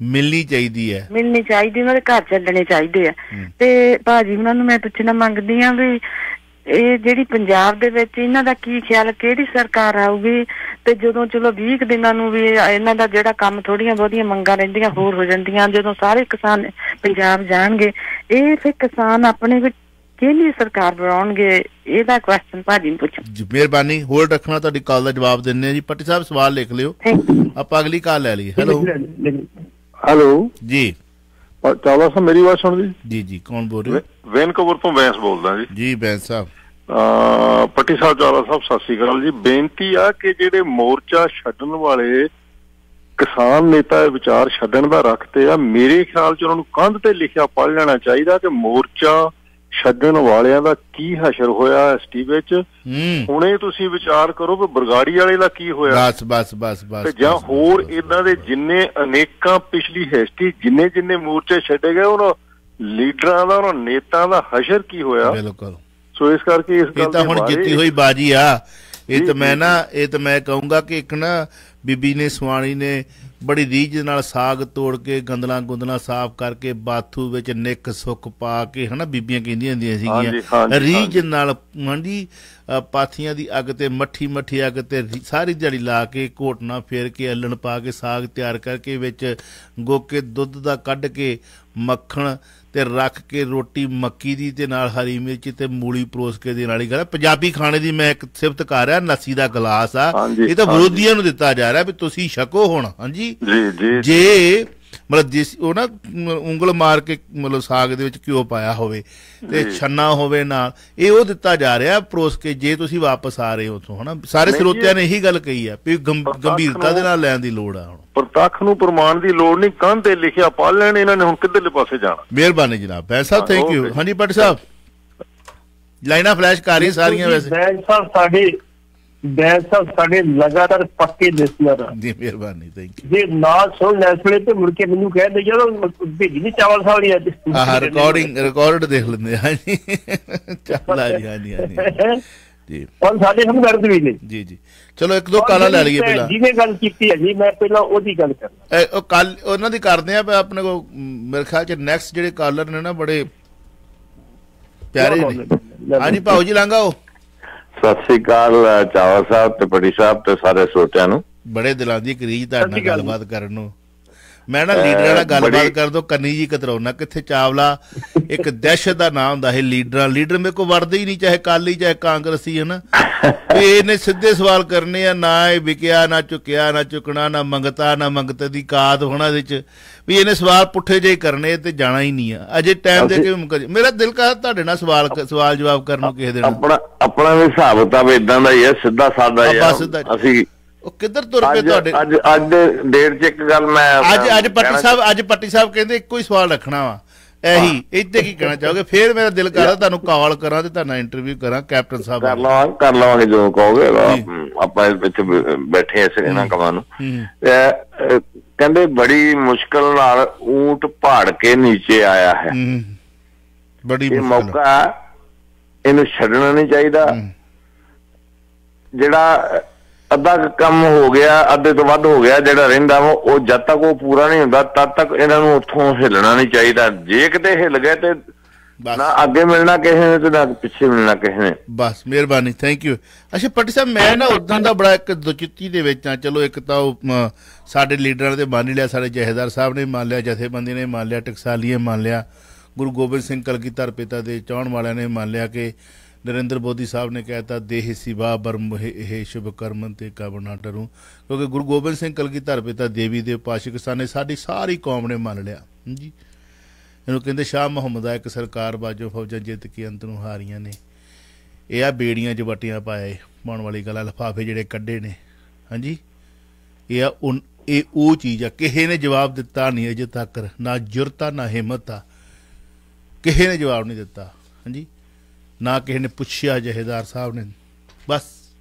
Speaker 1: ਮਿਲਣੀ ਚਾਹੀਦੀ ਹੈ,
Speaker 5: ਉਹਨਾਂ ਦੇ ਘਰ ਚੱਲਣੇ ਚਾਹੀਦੇ ਆ। ਤੇ ਭਾਜੀ ਉਹਨਾਂ ਨੂੰ ਮੈਂ ਪੁੱਛਣਾ ਮੰਗਦੀ ਆ ਵੀ ਇਹ ਜਿਹੜੀ ਪੰਜਾਬ ਦੇ ਵਿੱਚ ਇਹਨਾਂ ਦਾ ਕੀ ਖਿਆਲ, ਕਿਹੜੀ ਸਰਕਾਰ ਆਊਗੀ? ਤੇ ਜਦੋਂ ਚਲੋ 20 ਦਿਨਾਂ ਨੂੰ ਵੀ ਇਹਨਾਂ ਦਾ ਜਿਹੜਾ ਕੰਮ ਥੋੜੀਆਂ ਬਹੁਤੀਆਂ ਮੰਗਾਂ ਰਹਿੰਦੀਆਂ ਹੋਰ ਹੋ ਜਾਂਦੀਆਂ, ਜਦੋਂ ਸਾਰੇ ਕਿਸਾਨ ਪੰਜਾਬ ਜਾਣਗੇ, ਇਹ ਫਿਰ ਕਿਸਾਨ ਆਪਣੇ ਵਿੱਚ ਕਿਹੜੀ ਸਰਕਾਰ ਬਣਾਉਣਗੇ? ਇਹਦਾ ਕੁਐਸਚਨ ਭਾਜੀ ਨੂੰ ਪੁੱਛੋ।
Speaker 1: ਮਿਹਰਬਾਨੀ ਹੋਲਡ ਰੱਖਣਾ, ਤੁਹਾਡੀ ਕਾਲ ਦਾ ਜਵਾਬ ਦਿੰਦੇ ਆ ਜੀ। ਪੱਟੀ ਸਾਹਿਬ ਸਵਾਲ ਲਿਖ ਲਿਓ, ਆਪਾਂ ਅਗਲੀ ਕਾਲ ਲੈ ਲਈ।
Speaker 6: ਹੈਲੋ
Speaker 1: ਜੀ
Speaker 6: ਚਾਵਲਾ ਸਾਹਿਬ ਮੇਰੀ ਆਵਾਜ਼ ਸੁਣਦੀ?
Speaker 1: ਜੀ ਕੌਣ ਬੋਲ ਰਹੇ?
Speaker 6: ਵੈਨਕੂਵਰ ਤੋਂ ਬੈਂਸ ਬੋਲਦਾ
Speaker 1: ਜੀ। ਬੈਂਸ ਸਾਹਿਬ।
Speaker 6: ਪੱਟੀ ਸਾਹਿਬ ਚਾਵਲਾ ਸਾਹਿਬ ਸਤਿ ਸ੍ਰੀ ਅਕਾਲ ਜੀ। ਬੇਨਤੀ ਆ ਕਿ ਜਿਹੜੇ ਮੋਰਚਾ ਛੱਡਣ ਵਾਲੇ ਕਿਸਾਨ ਨੇਤਾ ਇਹ ਵਿਚਾਰ ਛੱਡਣ ਦਾ ਰੱਖਦੇ ਆ, ਮੇਰੇ ਖਿਆਲ ਚ ਉਹਨਾਂ ਨੂੰ ਕੰਧ ਤੇ ਲਿਖਿਆ ਪੜ੍ਹ ਲੈਣਾ ਚਾਹੀਦਾ ਕਿ ਮੋਰਚਾ ਛੱਡਣ ਵਾਲਿਆਂ ਦਾ ਕੀ ਹਸ਼ਰ ਹੋਇਆ ਐਸਟੀ ਵਿੱਚ। ਹੁਣੇ ਤੁਸੀਂ ਵਿਚਾਰ ਕਰੋ ਵੀ ਬਰਗਾੜੀ ਵਾਲੇ ਦਾ ਕੀ ਹੋਇਆ,
Speaker 1: ਬਸ
Speaker 6: ਜਾਂ ਹੋਰ ਏਦਾਂ ਦੇ ਜਿੰਨੇ ਅਨੇਕਾਂ ਪਿਛਲੀ ਹਿਸਟਰੀ ਜਿੰਨੇ ਮੋਰਚੇ ਛੱਡੇ ਗਏ ਉਹਨਾਂ ਲੀਡਰਾਂ ਦਾ, ਉਹਨਾਂ ਨੇਤਾਂ ਦਾ ਹਸ਼ਰ ਕੀ ਹੋਇਆ।
Speaker 1: ਬਿਲਕੁਲ।
Speaker 6: ਸੋ ਇਸ ਕਰਕੇ ਇਸ
Speaker 1: ਇਹ ਤਾਂ ਹੁਣ ਜਿੱਤੀ ਹੋਈ ਬਾਜੀ ਆ। ਇਹ ਤਾਂ ਮੈਂ ਕਹੂੰਗਾ ਕਿ ਇੱਕ ਨਾ ਬੀਬੀ ਨੇ ਸਵਾਣੀ ਨੇ ਬੜੀ ਰੀਝ ਨਾਲ ਸਾਗ ਤੋੜ ਕੇ ਗੁੰਦਲਾਂ ਸਾਫ਼ ਕਰਕੇ ਬਾਥੂ ਵਿੱਚ ਨਿੱਕ ਸੁੱਕ ਪਾ ਕੇ ਹਨਾ ਬੀਬੀਆਂ ਕਹਿੰਦੀਆਂ ਹੁੰਦੀਆਂ ਸੀਗੀਆਂ ਰੀਝ ਨਾਲ ਹਾਂਜੀ ਪਾਥੀਆਂ ਦੀ ਅੱਗ ਤੇ ਮੱਠੀ ਅੱਗ ਤੇ ਸਾਰੀ ਦਿਹਾੜੀ ਲਾ ਕੇ ਘੋਟਣਾ ਫੇਰ ਕੇ ਅੱਲਣ ਪਾ ਕੇ ਸਾਗ ਤਿਆਰ ਕਰਕੇ ਵਿੱਚ ਗੋਕੇ ਦੁੱਧ ਦਾ ਕੱਢ ਕੇ ਮੱਖਣ ਤੇ ਰੱਖ ਕੇ ਰੋਟੀ ਮੱਕੀ ਦੀ ਤੇ ਨਾਲ ਹਰੀ ਮਿਰਚ ਤੇ ਮੂਲੀ ਪਰੋਸ ਕੇ ਦੇਣ ਵਾਲੀ ਗੱਲ। ਪੰਜਾਬੀ ਖਾਣੇ ਦੀ ਮੈਂ ਇੱਕ ਸਿਫਤ ਕਰ ਰਿਹਾ, ਲੱਸੀ ਦਾ ਗਲਾਸ ਆ, ਇਹ ਤਾਂ ਵਿਰੋਧੀਆਂ ਨੂੰ ਦਿੱਤਾ ਜਾ ਰਿਹਾ ਵੀ ਤੁਸੀਂ ਛਕੋ ਹੁਣ। ਹਾਂਜੀ ਜੇ ਮਤਲਬ ਉਹ ਨਾ ਉਂਗਲ ਮਾਰ ਕੇ ਮਤਲਬ ਸਾਗ ਦੇ ਵਿੱਚ ਘਿਓ ਪਾਇਆ ਹੋਵੇ ਤੇ ਛੰਨਾ ਹੋਵੇ ਨਾਲ, ਇਹ ਉਹ ਦਿੱਤਾ ਜਾ ਰਿਹਾ ਪਰੋਸ ਕੇ ਜੇ ਤੁਸੀਂ ਵਾਪਸ ਆ ਰਹੇ ਹੋ ਉੱਥੋਂ ਹਨਾ। ਸਾਰੇ ਸਰੋਤਿਆਂ ਨੇ ਇਹੀ ਗੱਲ ਕਹੀ ਆ ਵੀ ਗੰਭੀਰਤਾ ਦੇ ਨਾਲ ਲੈਣ ਦੀ ਲੋੜ ਆ। ਹੁਣ
Speaker 6: ਪ੍ਰਤੱਖ ਨੂੰ ਪ੍ਰਮਾਣ ਦੀ ਲੋੜ ਨਹੀਂ, ਕੰਧ ਤੇ ਲਿਖਿਆ ਪੜ ਲੈਣ ਇਹਨਾਂ ਨੇ, ਹੁਣ ਕਿੱਧਰਲੇ ਪਾਸੇ ਜਾਣਾ।
Speaker 1: ਮਿਹਰਬਾਨੀ ਜਨਾਬ ਬੈਂਸ ਸਾਹਿਬ, ਥੈਂਕ ਯੂ। ਹਾਂਜੀ ਭੱਟ ਸਾਹਿਬ ਲਾਈਨਾਂ ਫਲੈਸ਼ ਕਰ ਰਹੀ ਸਾਰੀਆਂ ਵੈਸੇ।
Speaker 2: ਬੈਂਸ ਸਾਹਿਬ ਸਾਡੇ ਲਗਾਤਾਰ ਪੱਕੇ ਲਿਸਨਰ ਆ
Speaker 1: ਜੀ, ਮਿਹਰਬਾਨੀ ਥੈਂਕ ਯੂ।
Speaker 2: ਜੇ ਨਾ ਸੁਣ ਲੈ ਸੁਣੇ ਤੇ ਮੁੜ ਕੇ ਮੈਨੂੰ ਕਹਿੰਦੇ ਜਦੋਂ ਭੇਜੀ ਨਹੀਂ ਚਾਵਲ ਸਾਹਿਬ ਦੀ ਅੱਜ
Speaker 1: ਰਿਕਾਰਡ ਦੇਖ ਲੈਂਦੇ। ਹਾਂਜੀ ਚਾਵਲਾ ਜੀ, ਹਾਂਜੀ ਜੀ
Speaker 2: ਔਰ ਸਾਡੇ ਹਮ ਦਰਦ ਵੀ ਨੇ ਜੀ।
Speaker 1: ਚਲੋ ਇੱਕ ਦੋ ਕਾਲਾਂ ਲੈ ਲਈਏ ਪਹਿਲਾਂ।
Speaker 2: ਜਿਹਨੇ ਗੱਲ ਕੀਤੀ ਹੈ ਜੀ ਮੈਂ ਪਹਿਲਾਂ ਉਹਦੀ ਗੱਲ ਕਰਨਾ।
Speaker 1: ਉਹ ਕੱਲ ਉਹਨਾਂ ਦੀ ਕਰਦੇ ਆ ਆਪਣੇ ਕੋਲ ਮੇਰੇ ਖਿਆਲ ਚ ਨੈਕਸਟ ਜਿਹੜੇ ਕਾਲਰ ਨੇ ਨਾ ਬੜੇ ਪਿਆਰੇ ਨੇ। ਹਾਂਜੀ ਭਾਊ ਜੀ ਲਾਂਘਾ ਉਹ।
Speaker 7: ਸਤਿ ਸ੍ਰੀ ਅਕਾਲ ਚਾਵਲ ਸਾਹਿਬ ਤੇ ਭੱਟੀ ਸਾਹਿਬ ਤੇ ਸਾਰੇ ਸਰੋਤਿਆਂ ਨੂੰ।
Speaker 1: ਬੜੇ ਦਿਲਾਂ ਦੀ ਕਰੀਜ਼ ਤੁਹਾਡੇ ਨਾਲ ਗੱਲਬਾਤ ਕਰਨ ਨੂੰ। ਮੈਂ ਨਾ ਲੀਡਰਾਂ ਨਾਲ ਗੱਲਬਾਤ ਕਰ ਦੋ ਕੰਨੀ ਜੀ ਕਤਰਾਉਣਾ ਕਿੱਥੇ। ਚਾਵਲਾ ਇੱਕ ਦਹਿਸ਼ਤ ਦਾ ਨਾਂ ਹੁੰਦਾ ਹੈ ਲੀਡਰ ਮੇਰੇ ਕੋਲ ਵੜਦੇ ਹੀ ਨਹੀਂ, ਚਾਹੇ ਕਾਲੀ ਚਾਹੇ ਕਾਂਗਰਸੀ ਹਨਾ। ਇਹਨੇ ਸਿੱਧੇ ਸਵਾਲ ਕਰਨੇ ਆ, ਨਾ ਇਹ ਵਿਕਿਆ ਨਾ ਝੁਕਿਆ ਨਾ ਝੁਕਣਾ ਨਾ ਮੰਗਤ ਦੀ ਕਾਦ ਹੋਣਾ ਇਹਦੇ ਚ ਵੀ ਇਹਨੇ ਸਵਾਲ ਪੁੱਠੇ ਜਿਹੇ ਕਰਨੇ ਤੇ ਜਾਣਾ ਹੀ ਨਹੀਂ ਆ। ਅਜੇ ਟਾਈਮ ਦੇ ਕੇ ਮੇਰਾ ਦਿਲ ਕਰਦਾ ਤੁਹਾਡੇ ਨਾਲ ਸਵਾਲ ਜਵਾਬ ਕਰਨ ਨੂੰ ਕਿਸੇ ਦਿਨ।
Speaker 7: ਆਪਣਾ ਵੀ ਹਿਸਾਬ ਕਿਤਾਬ ਏਦਾਂ ਦਾ ਹੀ ਹੈ, ਸਿੱਧਾ ਸਾਦਾ ਅਸੀਂ। ਉਹ
Speaker 1: ਕਿੱਧਰ ਤੁਰ ਪਏ ਤੁਹਾਡੇ?
Speaker 7: ਅੱਜ ਦੇ ਡੇਟ ਚ ਇੱਕ ਗੱਲ ਮੈਂ
Speaker 1: ਅੱਜ ਪੱਟੀ ਸਾਹਿਬ ਕਹਿੰਦੇ ਇੱਕੋ ਹੀ ਸਵਾਲ ਰੱਖਣਾ ਵਾ ਇਹੀ, ਇੱਥੇ ਕੀ ਕਹਿਣਾ ਚਾਹੋਗੇ? ਫੇਰ ਮੇਰਾ ਦਿਲ ਕਰਦਾ ਤੁਹਾਨੂੰ ਕਾਲ ਕਰਾਂ ਤੇ ਤੁਹਾਡਾ ਇੰਟਰਵਿਊ ਕਰਾਂ ਕੈਪਟਨ ਸਾਹਿਬ।
Speaker 7: ਕਰ ਲਵਾਂਗੇ ਜੋ ਕਹੋਗੇ। ਆਪਾਂ ਇੱਥੇ ਬੈਠੇ ਇਸ ਇਹਨਾਂ ਕੰਮਾਂ ਨੂੰ। ਕਹਿੰਦੇ ਬੜੀ ਮੁਸ਼ਕਲ ਨਾਲ ਊਂਟ ਪਹਾੜ ਕੇ ਨੀਚੇ ਆਇਆ ਹੈ।
Speaker 1: ਬੜੀ
Speaker 7: ਮੌਕਾ ਇਹਨੂੰ ਛੱਡਣਾ ਨਹੀਂ ਚਾਹੀਦਾ। ਜਿਹੜਾ ਅੱਧਾ ਕੰਮ ਹੋ ਗਿਆ, ਅੱਧੇ ਤੋਂ ਵੱਧ ਹੋ ਗਿਆ ਜਿਹੜਾ ਰਹਿੰਦਾ ਵਾ, ਉਹ ਜਦ ਤੱਕ ਉਹ ਪੂਰਾ ਨਹੀਂ ਹੁੰਦਾ ਤਦ ਤੱਕ ਇਹਨਾਂ ਨੂੰ ਉੱਥੋਂ ਹਿੱਲਣਾ ਨਹੀਂ ਚਾਹੀਦਾ। ਜੇ ਕਿਤੇ ਹਿੱਲ ਗਏ ਤੇ ਨਾ ਅੱਗੇ ਮਿਲਣਾ ਕਿਸੇ ਨੇ ਤੇ ਨਾ ਪਿੱਛੇ ਮਿਲਣਾ ਕਿਸੇ ਨੇ। ਬਸ
Speaker 1: ਮਿਹਰਬਾਨੀ, ਥੈਂਕ ਯੂ। ਅੱਛਾ ਪੱਟੀ ਸਾਹਿਬ ਮੈਂ ਨਾ ਉਦਾਂ ਦਾ ਬੜਾ ਇੱਕ ਦੁਚਿੱਤੀ ਦੇ ਵਿੱਚ ਆ। ਚਲੋ ਇੱਕ ਤਾਂ ਉਹ ਸਾਡੇ ਲੀਡਰਾਂ ਨੇ ਮੰਨ ਲਿਆ, ਸਾਡੇ ਜਥੇਦਾਰ ਸਾਹਿਬ ਨੇ ਮੰਨ ਲਿਆ, ਜਥੇਬੰਦੀ ਨੇ ਮੰਨ ਲਿਆ, ਟਕਸਾਲੀਏ ਮੰਨ ਲਿਆ, ਗੁਰੂ ਗੋਬਿੰਦ ਸਿੰਘ ਕਲਗੀਧਰ ਪਿਤਾ ਦੇ ਚਾਹੁਣ ਵਾਲਿਆਂ ਨੇ ਮੰਨ ਲਿਆ ਕਿ ਨਰਿੰਦਰ ਮੋਦੀ ਸਾਹਿਬ ਨੇ ਕਹਿਤਾ ਦੇਹ ਸਿਵਾ ਬਰਮ ਇਹ ਸ਼ੁਭ ਕਰਮ ਤੇ ਕਬ ਨਾ ਡਰੂ, ਕਿਉਂਕਿ ਗੁਰੂ ਗੋਬਿੰਦ ਸਿੰਘ ਕਲਗੀਧਰ ਪਿਤਾ ਦੇਵੀ ਦੇ ਉਪਾਸ਼ਕ ਸਨ। ਸਾਡੀ ਸਾਰੀ ਕੌਮ ਨੇ ਮੰਨ ਲਿਆ ਜੀ। ਇਹਨੂੰ ਕਹਿੰਦੇ ਸ਼ਾਹ ਮੁਹੰਮਦ ਆ ਇੱਕ ਸਰਕਾਰ ਬਾਜੋ ਫੌਜਾਂ ਜਿੱਤ ਕੇ ਅੰਤ ਨੂੰ ਹਾਰੀਆਂ ਨੇ। ਇਹ ਆ ਬੇੜੀਆਂ 'ਚ ਵੱਟੀਆਂ ਪਾਏ ਪਾਉਣ ਵਾਲੀ ਗੱਲ ਆ, ਲਿਫਾਫੇ ਜਿਹੜੇ ਕੱਢੇ ਨੇ। ਹਾਂਜੀ ਇਹ ਉਹ ਚੀਜ਼ ਆ। ਕਿਸੇ ਨੇ ਜਵਾਬ ਦਿੱਤਾ ਨਹੀਂ ਅਜੇ ਤੱਕ, ਨਾ ਜੁਰਤ ਆ ਨਾ ਹਿੰਮਤ ਆ, ਕਿਸੇ ਨੇ ਜਵਾਬ ਨਹੀਂ ਦਿੱਤਾ। ਹਾਂਜੀ ਨਾ ਕਿਸੇ ਨੇ ਪੁੱਛਿਆ ਜਥੇਦਾਰ ਸਾਹਿਬ ਨੇ, ਬਸ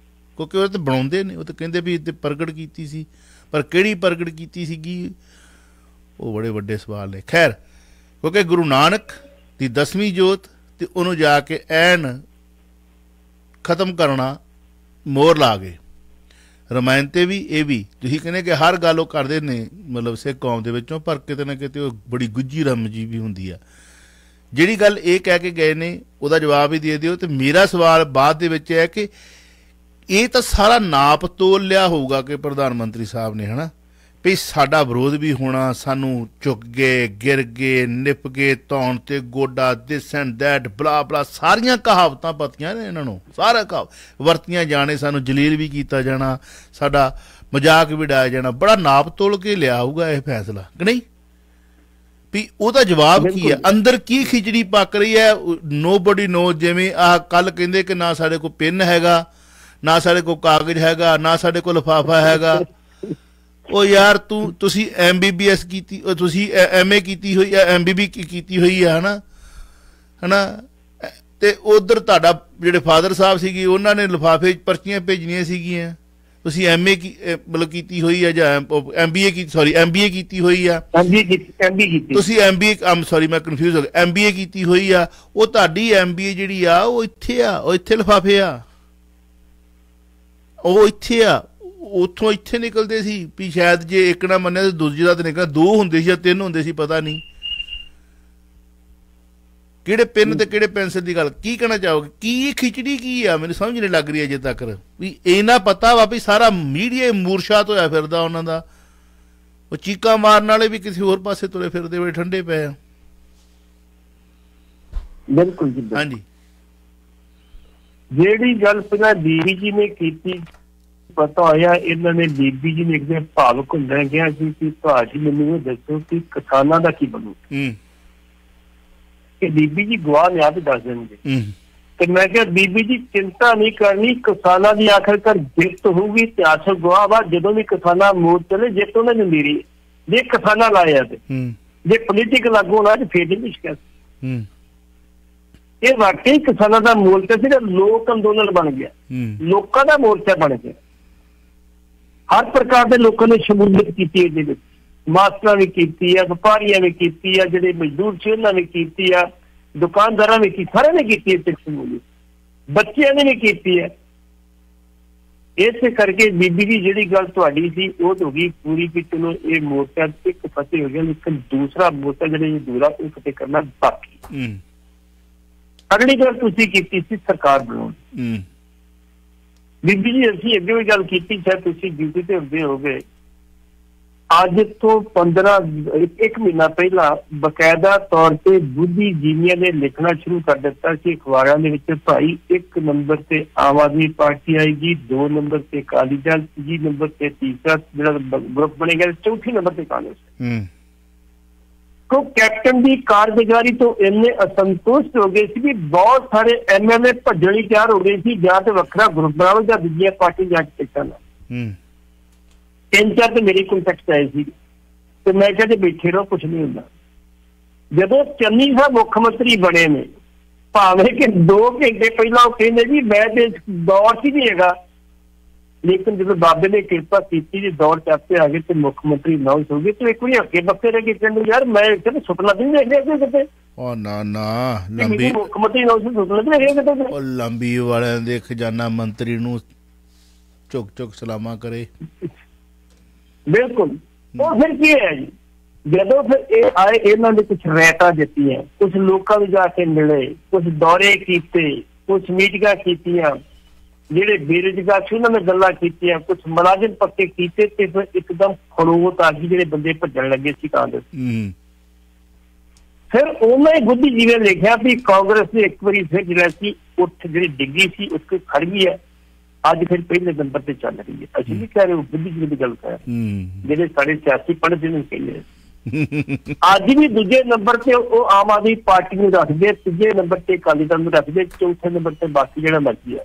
Speaker 1: ਕਿਉਂਕਿ ਉਹ ਤਾਂ ਬਣਾਉਂਦੇ ਨੇ। ਉਹ ਤਾਂ ਕਹਿੰਦੇ ਵੀ ਇੱਥੇ ਪ੍ਰਗਟ ਕੀਤੀ ਸੀ, ਪਰ ਕਿਹੜੀ ਪ੍ਰਗਟ ਕੀਤੀ ਸੀਗੀ ਉਹ ਬੜੇ ਵੱਡੇ ਸਵਾਲ ਨੇ। ਖੈਰ ਕਿਉਂਕਿ ਗੁਰੂ ਨਾਨਕ ਦੀ 10ਵੀਂ ਜੋਤ ਤੇ ਉਹਨੂੰ ਜਾ ਕੇ ਐਨ ਖਤਮ ਕਰਨਾ ਮੋਹਰ ਲਾ ਗਏ। ਰਮਾਇਣ ਤੇ ਵੀ ਇਹ ਵੀ ਤੁਸੀਂ ਕਹਿੰਦੇ ਕਿ ਹਰ ਗੱਲ ਉਹ ਕਰਦੇ ਨੇ ਮਤਲਬ ਸਿੱਖ ਕੌਮ ਦੇ ਵਿੱਚੋਂ, ਪਰ ਕਿਤੇ ਨਾ ਕਿਤੇ ਉਹ ਬੜੀ ਗੁੱਝੀ ਰਮਜੀ ਵੀ ਹੁੰਦੀ ਆ। ਜਿਹੜੀ ਗੱਲ ਇਹ ਕਹਿ ਕੇ ਗਏ ਨੇ ਉਹਦਾ ਜਵਾਬ ਹੀ ਦੇ ਦਿਓ। ਤੇ ਮੇਰਾ ਸਵਾਲ ਬਾਅਦ ਦੇ ਵਿੱਚ ਹੈ ਕਿ ਇਹ ਤਾਂ ਸਾਰਾ ਨਾਪ ਤੋਲ ਲਿਆ ਹੋਊਗਾ ਕਿ ਪ੍ਰਧਾਨ ਮੰਤਰੀ ਸਾਹਿਬ ਨੇ ਹਨਾ ਵੀ ਸਾਡਾ ਵਿਰੋਧ ਵੀ ਹੋਣਾ, ਸਾਨੂੰ ਝੁਕ ਗਏ, ਗਿਰ ਗਏ, ਨਿਪ ਗਏ, ਧੌਣ ਤੇ ਗੋਡਾ, ਦਿਸ ਐਂਡ ਦੈਟ ਬਲਾ ਬਲਾ, ਸਾਰੀਆਂ ਕਹਾਵਤਾਂ ਪਤੀਆਂ ਨੇ ਇਹਨਾਂ ਨੂੰ, ਸਾਰਾ ਵਰਤੀਆਂ ਜਾਣੇ, ਸਾਨੂੰ ਜਲੀਲ ਵੀ ਕੀਤਾ ਜਾਣਾ, ਸਾਡਾ ਮਜ਼ਾਕ ਵੀ ਉਡਾਇਆ ਜਾਣਾ। ਬੜਾ ਨਾਪ ਤੋਲ ਕੇ ਲਿਆ ਹੋਊਗਾ ਇਹ ਫੈਸਲਾ ਕਿ ਨਹੀਂ? ਵੀ ਉਹਦਾ ਜਵਾਬ ਕੀ ਹੈ? ਅੰਦਰ ਕੀ ਖਿਚੜੀ ਪੱਕ ਰਹੀ ਹੈ? ਨੋਬਡੀ ਨੋ। ਜਿਵੇਂ ਆਹ ਕੱਲ ਕਹਿੰਦੇ ਕਿ ਨਾ ਸਾਡੇ ਕੋਲ ਪੈਨ ਹੈਗਾ, ਨਾ ਸਾਡੇ ਕੋਲ ਕਾਗਜ਼ ਹੈਗਾ, ਨਾ ਸਾਡੇ ਕੋਲ ਲਿਫਾਫਾ ਹੈਗਾ। ਉਹ ਯਾਰ ਤੁਸੀਂ MBBS ਕੀਤੀ, ਤੁਸੀਂ MA ਕੀਤੀ ਹੋਈ ਹੈ, MBB ਕੀਤੀ ਹੋਈ ਹੈ ਹਨਾ ਤੇ ਉਧਰ ਤੁਹਾਡਾ ਜਿਹੜੇ ਫਾਦਰ ਸਾਹਿਬ ਸੀਗੇ ਉਹਨਾਂ ਨੇ ਲਿਫਾਫੇ ਪਰਚੀਆਂ ਭੇਜਣੀਆਂ ਸੀਗੀਆਂ ਤੁਸੀਂ MA ਮਤਲਬ ਕੀਤੀ ਹੋਈ ਆ ਜਾਂ MBA MBA ਕੀਤੀ ਹੋਈ ਆ? ਤੁਸੀਂ MBA ਸੌਰੀ ਮੈਂ ਕਨਫਿਊਜ਼ ਹੋ ਗਿਆ। MBA ਕੀਤੀ ਹੋਈ ਆ, ਉਹ ਤੁਹਾਡੀ MBA ਜਿਹੜੀ ਆ ਉਹ ਇੱਥੇ ਆ, ਉਹ ਇੱਥੇ ਲਿਫਾਫੇ ਆ, ਉਹ ਇੱਥੇ ਆ, ਉੱਥੋਂ ਇੱਥੇ ਨਿਕਲਦੇ ਸੀ ਵੀ ਸ਼ਾਇਦ ਜੇ ਇੱਕ ਨਾ ਮੰਨਿਆ ਤਾਂ ਦੂਜੇ ਦਾ ਤਾਂ ਨਿਕਲਿਆ, 2 ਹੁੰਦੇ ਸੀ ਜਾਂ 3 ਹੁੰਦੇ ਸੀ, ਪਤਾ ਨਹੀਂ ਕਿਹੜੇ ਪੈਨ ਤੇ ਕਿਹੜੇ ਪੈਨਸਿਲ ਦੀ ਗੱਲ। ਕੀ ਕਹਿਣਾ ਚਾਹੋਗੇ? ਕੀ ਖਿਚੜੀ ਕੀ ਆ? ਮੈਨੂੰ ਸਮਝ ਨਹੀਂ ਲੱਗ ਰਹੀ ਅਜੇ ਤੱਕ ਵੀ ਇਹਨਾਂ ਪਤਾ ਵਾ ਵੀ ਸਾਰਾ ਮੀਡੀਆ ਮੂਰਸ਼ਾਤ ਹੋਇਆ ਫਿਰਦਾ ਉਹਨਾਂ ਦਾ, ਉਹ ਚੀਕਾਂ ਮਾਰਨ ਵਾਲੇ ਵੀ ਕਿਸੇ ਹੋਰ ਪਾਸੇ ਤੁਰੇ ਫਿਰਦੇ ਹੋਏ ਠੰਡੇ ਪਏ ਆ।
Speaker 2: ਬਿਲਕੁਲ ਜੀ।
Speaker 1: ਹਾਂਜੀ,
Speaker 2: ਜਿਹੜੀ ਗੱਲ ਪਹਿਲਾਂ ਬੀਬੀ ਜੀ ਨੇ ਕੀਤੀ, ਪਤਾ ਹੋਇਆ ਇਹਨਾਂ ਨੇ ਬੀਬੀ ਜੀ ਨੇ ਇੱਕ ਦਿਨ ਭਾਵੁਕ ਹੁੰਦਾ ਗਿਆ ਸੀ ਕਿ ਭਾਜੀ ਮੈਨੂੰ ਇਹ ਦੱਸੋ ਕਿ ਕਿਸਾਨਾਂ ਦਾ ਕੀ ਬਣੂ। ਕਿ ਬੀਬੀ ਜੀ ਗਵਾਹ ਨੇ ਆਪ ਦੱਸ ਦੇਣਗੇ। ਤੇ ਮੈਂ ਕਿਹਾ ਬੀਬੀ ਜੀ ਚਿੰਤਾ ਨਹੀਂ ਕਰਨੀ, ਕਿਸਾਨਾਂ ਦੀ ਆਖਰਕਾਰ ਜਿੱਤ ਹੋਊਗੀ। ਇਤਿਹਾਸਕ ਗਵਾਹ ਵਾ, ਜਦੋਂ ਵੀ ਕਿਸਾਨਾਂ ਮੋਰਚੇ ਨੇ ਜਿੱਤ ਉਹਨਾਂ ਨੂੰ ਮਿਲੀ, ਜੇ ਕਿਸਾਨਾਂ ਲਾਇਆ ਤੇ ਜੇ ਪੋਲੀਟੀਕਲ ਆਗੂ ਨਾ ਫੇਰ ਨਹੀਂ ਸ਼ਿਕਾਇਤ। ਇਹ ਵਾਕਈ ਕਿਸਾਨਾਂ ਦਾ ਮੋਰਚਾ ਸੀਗਾ, ਲੋਕ ਅੰਦੋਲਨ ਬਣ ਗਿਆ, ਲੋਕਾਂ ਦਾ ਮੋਰਚਾ ਬਣ ਗਿਆ। ਹਰ ਪ੍ਰਕਾਰ ਦੇ ਲੋਕਾਂ ਨੇ ਸ਼ਮੂਲੀਅਤ ਕੀਤੀ ਇਹਦੇ ਵਿੱਚ, ਮਾਸਟਰਾਂ ਵੀ ਕੀਤੀ ਆ, ਵਪਾਰੀਆਂ ਵੀ ਕੀਤੀ ਆ, ਜਿਹੜੇ ਮਜ਼ਦੂਰ ਸੀ ਉਹਨਾਂ ਨੇ ਕੀਤੀ ਆ, ਦੁਕਾਨਦਾਰਾਂ ਨੇ ਕੀਤੀ, ਸਾਰਿਆਂ ਨੇ ਕੀਤੀ ਹੈ ਸ਼ਮੂਲੀਅਤ, ਬੱਚਿਆਂ ਨੇ ਵੀ ਕੀਤੀ ਹੈ। ਇਸੇ ਕਰਕੇ ਬੀਬੀ ਦੀ ਜਿਹੜੀ ਗੱਲ ਤੁਹਾਡੀ ਸੀ ਉਹ ਹੋ ਗਈ ਪੂਰੀ ਕਿ ਚਲੋ ਇਹ ਮੋਰਚਾ ਇੱਕ ਫਤਿਹ ਹੋ ਗਿਆ, ਲੇਕਿਨ ਦੂਸਰਾ ਮੋਰਚਾ ਜਿਹੜਾ ਦੂਰਾ ਉਹ ਫਤਿਹ ਕਰਨਾ ਬਾਕੀ। ਅਗਲੀ ਗੱਲ ਤੁਸੀਂ ਕੀਤੀ ਸੀ ਸਰਕਾਰ ਬਣਾਉਣ। ਬੀਬੀ ਜੀ ਅਸੀਂ ਅੱਗੇ ਵੀ ਗੱਲ ਕੀਤੀ, ਸ਼ਾਇਦ ਤੁਸੀਂ ਡਿਊਟੀ ਤੇ ਹੁੰਦੇ ਹੋ ਗਏ, ਅੱਜ ਤੋਂ 1 ਮਹੀਨਾ ਪਹਿਲਾਂ ਬਕਾਇਦਾ ਤੌਰ ਤੇ ਬੁੱਧੀਜੀਵੀਆਂ ਨੇ ਲਿਖਣਾ ਸ਼ੁਰੂ ਕਰ ਦਿੱਤਾ ਸੀ ਅਖਬਾਰਾਂ ਦੇ ਵਿੱਚ, ਭਾਈ 1 ਨੰਬਰ ਤੇ ਆਮ ਆਦਮੀ ਪਾਰਟੀ ਆਏਗੀ, 2 ਨੰਬਰ ਤੇ ਅਕਾਲੀ ਦਲ, 3 ਨੰਬਰ ਤੇ ਤੀਸਰਾ ਜਿਹੜਾ ਗਰੁੱਪ ਬਣੇਗਾ, 4ਥੇ ਨੰਬਰ ਤੇ ਕਾਂਗਰਸ। तो कैप्टन की कारगुजारी तो इन्ने असंतुष्ट हो गए थे कि बहुत सारे MLA भजन तैयार हो गए थे, या तो वखरा ग्रुप बनाओ या दूसरी पार्टी जाके टिकटा ला। 3-4 तो मेरी कॉन्टेक्ट आए थे, तो मैं कहते बैठे रहो कुछ नहीं होता। जदों चन्नी साहब मुख्यमंत्री बने ने, भावें कि 2 घंटे पहला कहते जी मैं दौर च नहीं है, लेकिन जो बाबे ने कृपा की दौर चाहते आ गए तो मुख्यमंत्री अनाउंस हो गए, तो एक बार हके बक्के रह गए कहते यार मैं सुपना नहीं देख रहा कितने। ओ ना ना लंबी मुख्यमंत्री अनाउंस सुपना नहीं देख रहा कितने। ओ लंबी वाले दे खजाना मंत्री नु चुक चुक सलामा करे। बिल्कुल। और फिर की है जी, जदों फिर आए इन्हों ने कुछ रैटा दित्ती है, कुछ लोगों में जाके मिले, कुछ दौरे किए, कुछ मीटिंगां कीतियां, ਜਿਹੜੇ ਬੇਰੁਜ਼ਗਾਰ ਸੀ ਉਹਨਾਂ ਨੇ ਗੱਲਾਂ ਕੀਤੀਆਂ, ਕੁਝ ਮੁਲਾਜ਼ਮ ਪੱਕੇ ਕੀਤੇ, ਤੇ ਫਿਰ ਇੱਕਦਮ ਖੜੋਤ ਆ ਗਈ, ਜਿਹੜੇ ਬੰਦੇ ਭੱਜਣ ਲੱਗੇ ਸੀ ਕਾਂਗਰਸ। ਫਿਰ ਉਹਨਾਂ ਹੀ ਬੁੱਧੀਜੀਵੀਆਂ ਨੇ ਲਿਖਿਆ ਵੀ ਕਾਂਗਰਸ ਨੇ ਇੱਕ ਵਾਰੀ ਫਿਰ ਜਿਹੜਾ ਸੀ ਉੱਠ ਜਿਹੜੀ ਡਿੱਗੀ ਸੀ ਉਸ ਤੇ ਖੜ ਗਈ ਹੈ, ਅੱਜ ਫਿਰ ਪਹਿਲੇ ਨੰਬਰ ਤੇ ਚੱਲ ਰਹੀ ਹੈ। ਅਸੀਂ ਨਹੀਂ ਕਹਿ ਰਹੇ, ਬੁੱਧੀਜੀਵੀ ਦੀ ਗੱਲ ਕਰ ਜਿਹੜੇ ਸਾਡੇ ਸਿਆਸੀ ਪੜ੍ਹਦੇ ਨੇ ਕਹਿੰਦੇ ਅੱਜ ਵੀ ਦੂਜੇ ਨੰਬਰ ਤੇ ਉਹ ਆਮ ਆਦਮੀ ਪਾਰਟੀ ਨੂੰ ਰੱਖਦੇ, ਤੀਜੇ ਨੰਬਰ ਤੇ ਅਕਾਲੀ ਦਲ ਨੂੰ ਰੱਖਦੇ, ਚੌਥੇ ਨੰਬਰ ਤੇ ਬਾਕੀ ਜਿਹੜਾ ਮਰਜ਼ੀ ਆ।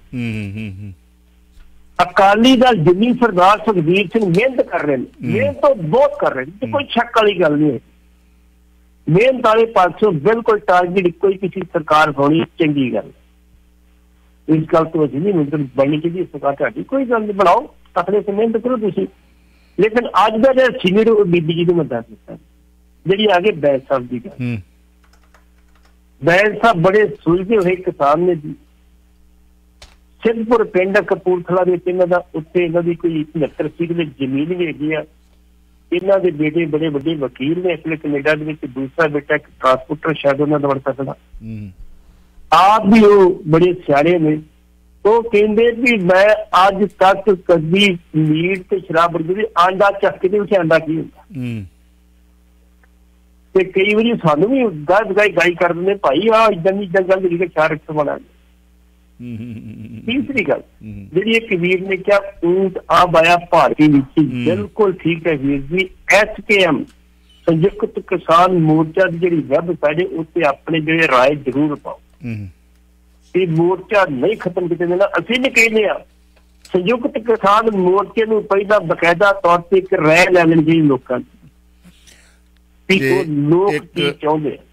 Speaker 2: ਅਕਾਲੀ ਦਲ ਜਿੰਨੀ ਸਰਦਾਰ ਸੁਖਬੀਰ ਸਿੰਘ ਮਿਹਨਤ ਕਰ ਰਹੇ ਨੇ, ਮਿਹਨਤ ਤਾਂ ਬਹੁਤ ਕਰ ਰਹੇ ਨੇ, ਕੋਈ ਸ਼ੱਕ ਵਾਲੀ ਗੱਲ ਨਹੀਂ ਹੈ। ਮਿਹਨਤ ਵਾਲੇ ਪਾਸੋਂ ਬਿਲਕੁਲ ਟਾਰਗੇਟ ਇੱਕੋ ਹੀ, ਕਿਸੇ ਸਰਕਾਰ ਹੋਣੀ ਚੰਗੀ ਗੱਲ। ਇਸ ਗੱਲ ਤੋਂ ਅਸੀਂ ਨਹੀਂ ਮਿਹਨਤ ਬਣਨੀ ਚਾਹੀਦੀ ਸਰਕਾਰ ਤੁਹਾਡੀ, ਕੋਈ ਗੱਲ ਨਹੀਂ, ਬਣਾਓ ਆਪਣੇ ਤੇ ਮਿਹਨਤ ਕਰੋ ਤੁਸੀਂ। ਲੇਕਿਨ ਅੱਜ ਦਾ ਜਿਹੜਾ ਸੀਨੀਅਰ ਬੀਬੀ ਜੀ ਨੂੰ ਮੈਂ ਦੱਸ ਦਿੱਤਾ, ਜਿਹੜੀ ਆ ਗਏ ਬੈਂਸ ਸਾਹਿਬ ਦੀ ਗੱਲ। ਬੈਂਸ ਸਾਹਿਬ ਬੜੇ ਸੁਲਝੇ ਹੋਏ ਕਿਸਾਨ ਨੇ ਜੀ। ਸਿੱਧਪੁਰ ਪਿੰਡ ਕਪੂਰਥਲਾ ਦੇ ਇਹਨਾਂ ਦਾ, ਉੱਥੇ ਇਹਨਾਂ ਦੀ ਕੋਈ 69 ਕਿੱਲੇ ਜ਼ਮੀਨ ਵੀ ਹੈਗੀ ਆ। ਇਹਨਾਂ ਦੇ ਬੇਟੇ ਬੜੇ ਵੱਡੇ ਵਕੀਲ ਨੇ, ਇੱਕ ਕੈਨੇਡਾ ਦੇ ਵਿੱਚ, ਦੂਸਰਾ ਬੇਟਾ ਇੱਕ ਟਰਾਂਸਪੋਰਟਰ ਸ਼ਾਇਦ ਉਹਨਾਂ ਦਾ ਬਣ ਸਕਦਾ। ਆਪ ਵੀ ਉਹ ਬੜੇ ਸਿਆਣੇ ਨੇ। ਉਹ ਕਹਿੰਦੇ ਵੀ ਮੈਂ ਅੱਜ ਤੱਕ ਕਦੀ ਮੀਟ ਤੇ ਸ਼ਰਾਬ ਬਰਗਦੀ ਆਂਡਾ ਚੱਕ ਕੇ ਉੱਥੇ ਆਂਡਾ ਕੀ ਹੁੰਦਾ, ਤੇ ਕਈ ਵਾਰੀ ਸਾਨੂੰ ਵੀ ਗਾਈ ਕਰ ਦਿੰਦੇ ਭਾਈ ਆਹ ਇਦਾਂ ਦੀ ਗੱਲ ਜਿਹੜੀ 4 ਰੱਖਣ ਵਾਲਾ। ਤੀਸਰੀ ਗੱਲ ਜਿਹੜੀ ਇੱਕ ਵੀਰ ਨੇ ਕਿਹਾ ਊਂਟ ਆਬ ਆਇਆ ਭਾਰਤੀ ਨੀਤੀ, ਬਿਲਕੁਲ ਠੀਕ ਹੈ ਵੀਰ ਜੀ। SKM ਸੰਯੁਕਤ ਕਿਸਾਨ ਮੋਰਚਾ ਦੀ ਜਿਹੜੀ ਵੈਬਸਾਈਟ ਹੈ ਉੱਤੇ ਆਪਣੇ ਜਿਹੜੇ ਰਾਏ ਜ਼ਰੂਰ ਪਾਓ। ਇਹ ਮੋਰਚਾ ਨਹੀਂ ਖਤਮ ਕੀਤੇ ਦੇਣਾ, ਅਸੀਂ ਵੀ ਕਹਿੰਦੇ ਆ ਸੰਯੁਕਤ ਕਿਸਾਨ ਮੋਰਚੇ ਨੂੰ ਪਹਿਲਾਂ ਬਕਾਇਦਾ ਤੌਰ ਤੇ ਇੱਕ ਰਾਏ ਲੈ ਲੈਣੀ ਚਾਹੀਦੀ ਲੋਕਾਂ ਦੀ।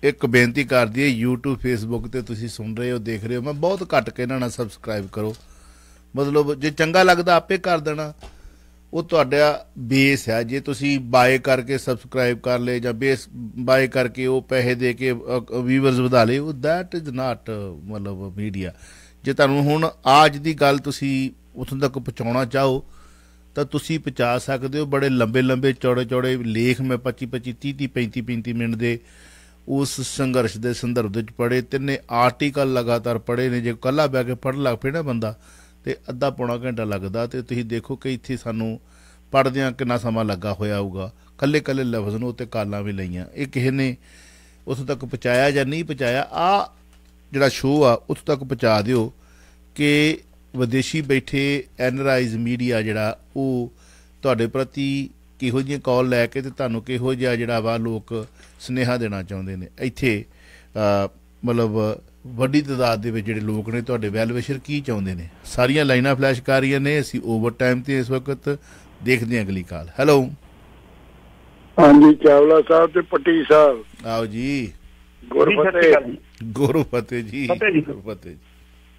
Speaker 2: ਇੱਕ
Speaker 1: ਬੇਨਤੀ ਕਰਦੀ ਹੈ, YouTube Facebook ਤੇ ਤੁਸੀਂ ਸੁਣ ਰਹੇ ਹੋ, ਦੇਖ ਰਹੇ ਹੋ, ਮੈਂ ਬਹੁਤ ਘੱਟ ਕੇ ਇਹਨਾਂ ਨਾਲ ਸਬਸਕ੍ਰਾਈਬ ਕਰੋ, मतलब जे चंगा लगता आपे कर देना, वो तुहाडा बेस है। जे तुसी बाय करके सबसक्राइब कर ले जां बेस बाय करके वो पैसे दे के व्यूअर्स वधा ले, दैट इज़ नॉट मतलब मीडिया। जे तुहानूं हुण आज दी गल तुसी उत्थों तक पहुँचाउणा चाहो तो तुसी पहुँचा सकते हो। बड़े लंबे लंबे चौड़े चौड़े लेख मैं 25-25 30-30 35-35 मिनट के उस संघर्ष के संदर्भ में पढ़े, तिन्ने आर्टिकल लगातार पढ़े ने। जो कला बह के पढ़ लग पे ना बंदा तो अद्धा पौना घंटा लगता। तो तुसीं देखो कि इत्थे सानू पढ़द्या कितना समा लगा होया होगा। कल्ले कल्ले लफ्ज़ ने उत्ते कालां भी लईआं। ये किसी ने उत्थों तक पहुँचाया या नहीं पहुँचाया, आ जिहड़ा शो आ उत्थों तक पहुँचा दिओ कि विदेशी बैठे NRIs मीडिया जिहड़ा वो तुहाडे प्रति किहो जिहियां कॉल लैके ते तुहानूं किहो जिहा जिहड़ा वा लोक सुनेहा देना चाहुंदे ने। इत्थे मतलब वड्डी तादाद दे विच जिहड़े लोक ने तुहाडे वैल विशर की चाहुंदे ने। सारियां लाइनां फ्लैश कर रहीआं ने। असीं ओवर टाइम ते इस वक्त देखदे हां अगली कॉल। हैलो,
Speaker 3: हाँ जी, चावला साहब ते पट्टी साहब,
Speaker 1: आओ जी।
Speaker 3: गुरु फतेह।
Speaker 1: गुरु फतेह जी, गुरु फतेह जी।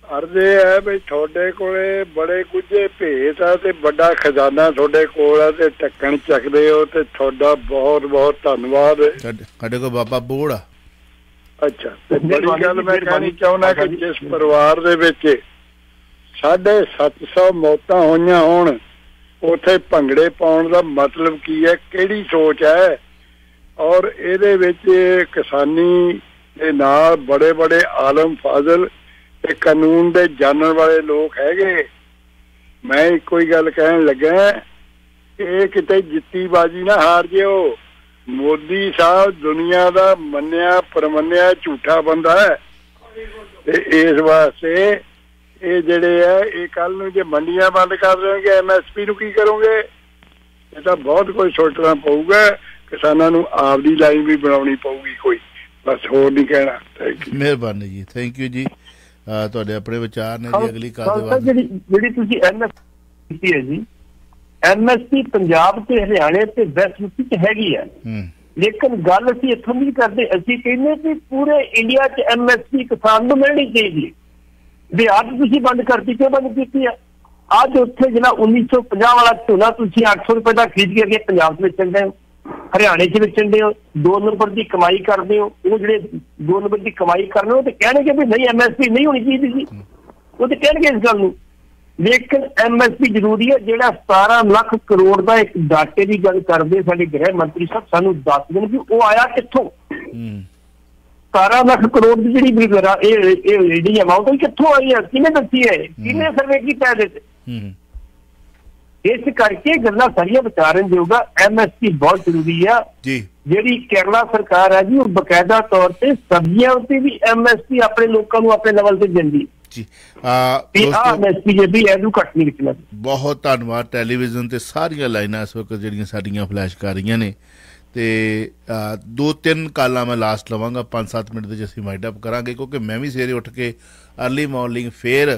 Speaker 3: अर्ज है भी थोड़े कोले बड़े गुझे भेत आ ते बड़ा खजाना थोड़े कोल आ ते ढक्कन चकदे हो ते थोड़ा बहुत बहुत धन्यवाद।
Speaker 1: साडे को बाबा बोड़ आ।
Speaker 3: अच्छा, ते बड़ी गल मैं कहनी चाहुंदा कि जिस परिवार दे विच 750 मौतां होईयां होण, उत्थे भंगड़े पाउण दा मतलब की है, किहड़ी सोच है। और इहदे विच किसानी दे नाल बड़े बड़े आलम फाजल ते कानून दे जानन वाले लोग हैगे। मैं इक्को ही गल कहन लगा कि किते जित्ती बाजी ना हार जिओ। मोदी साहब दुनिया दा मन्निया परमन्निया झूठा बंदा है ते इस वास्ते ये जिहड़े है ये कल नूं जे मंडियां बंद कर देणगे MSP नूं की करोगे। ये तां बहुत कुछ सोचना पऊगा। किसानां नूं आपदी लाइन भी बनाउणी पऊगी कोई। बस होर नहीं कहना। थैंक यू,
Speaker 1: मेहरबानी जी, थैंक यू जी। ਤੁਹਾਡੇ ਆਪਣੇ ਵਿਚਾਰ ਨੇ ਜੀ। ਅਗਲੀ ਕਾਲ ਦੇ ਬਾਅਦ
Speaker 2: ਜਿਹੜੀ ਤੁਸੀਂ MSP ਕੀਤੀ ਹੈ ਜੀ, MSP ਪੰਜਾਬ ਤੇ ਹਰਿਆਣੇ ਤੇ ਵੈਸਟ ਵਿੱਚ ਚ ਹੈਗੀ ਹੈ, ਲੇਕਿਨ ਗੱਲ ਅਸੀਂ ਇੱਥੋਂ ਨਹੀਂ ਕਰਦੇ। ਅਸੀਂ ਕਹਿੰਦੇ ਕਿ ਪੂਰੇ ਇੰਡੀਆ 'ਚ MSP ਕਿਸਾਨ ਨੂੰ ਮਿਲਣੀ ਚਾਹੀਦੀ। ਬਿਹਾਰ 'ਚ ਤੁਸੀਂ ਬੰਦ ਕਰਤੀ, ਕਿਉਂ ਬੰਦ ਕੀਤੀ ਆ? ਅੱਜ ਉੱਥੇ ਜਿਹੜਾ 1950 ਵਾਲਾ ਝੋਨਾ ਤੁਸੀਂ 800 ਰੁਪਏ ਦਾ ਖਰੀਦ ਕੇ ਅੱਗੇ ਪੰਜਾਬ 'ਚ ਵੇਚਣ ਦੇ, हरियाणे च बेचते हो, 2 नंबर की कमाई करते हो। वो जो 2 नंबर की कमाई करने हो तो कहने भी नहीं MSP नहीं होनी चाहिए थी, वो तो कहने इस गल। लेकिन MSP जरूरी है। जो 17 लाख करोड़ का एक डाटे की गल करते साडे गृह मंत्री साहब, सानू दस दिन भी वो आया कित्थों। 17 लाख करोड़ की जी अमाउंट कित्थों आई है, किने दसी है, किने सर्वे किया है। इस करके गल्लां सारियां विचारन योग। MSP बहुत जरूरी है जी। जी केरला सरकार है जी, वो बकायदा तौर पर सब्जियां उत्ते भी MSP अपने लोगों को अपने लेवल से देंदी जी। MSP जे भी एनू घट नहीं लिखना। बहुत
Speaker 1: धन्यवाद। टैलीविजन ते सारियां लाइनां इस वक्त जिहड़ियां साडियां फ्लैश कर रही ने ते 2-3 कालां मैं लास्ट लवांगा, 5-7 मिनट दे असीं वाइंड अप करांगे क्योंकि मैं भी सवेरे उठ के अर्ली मॉर्निंग फिर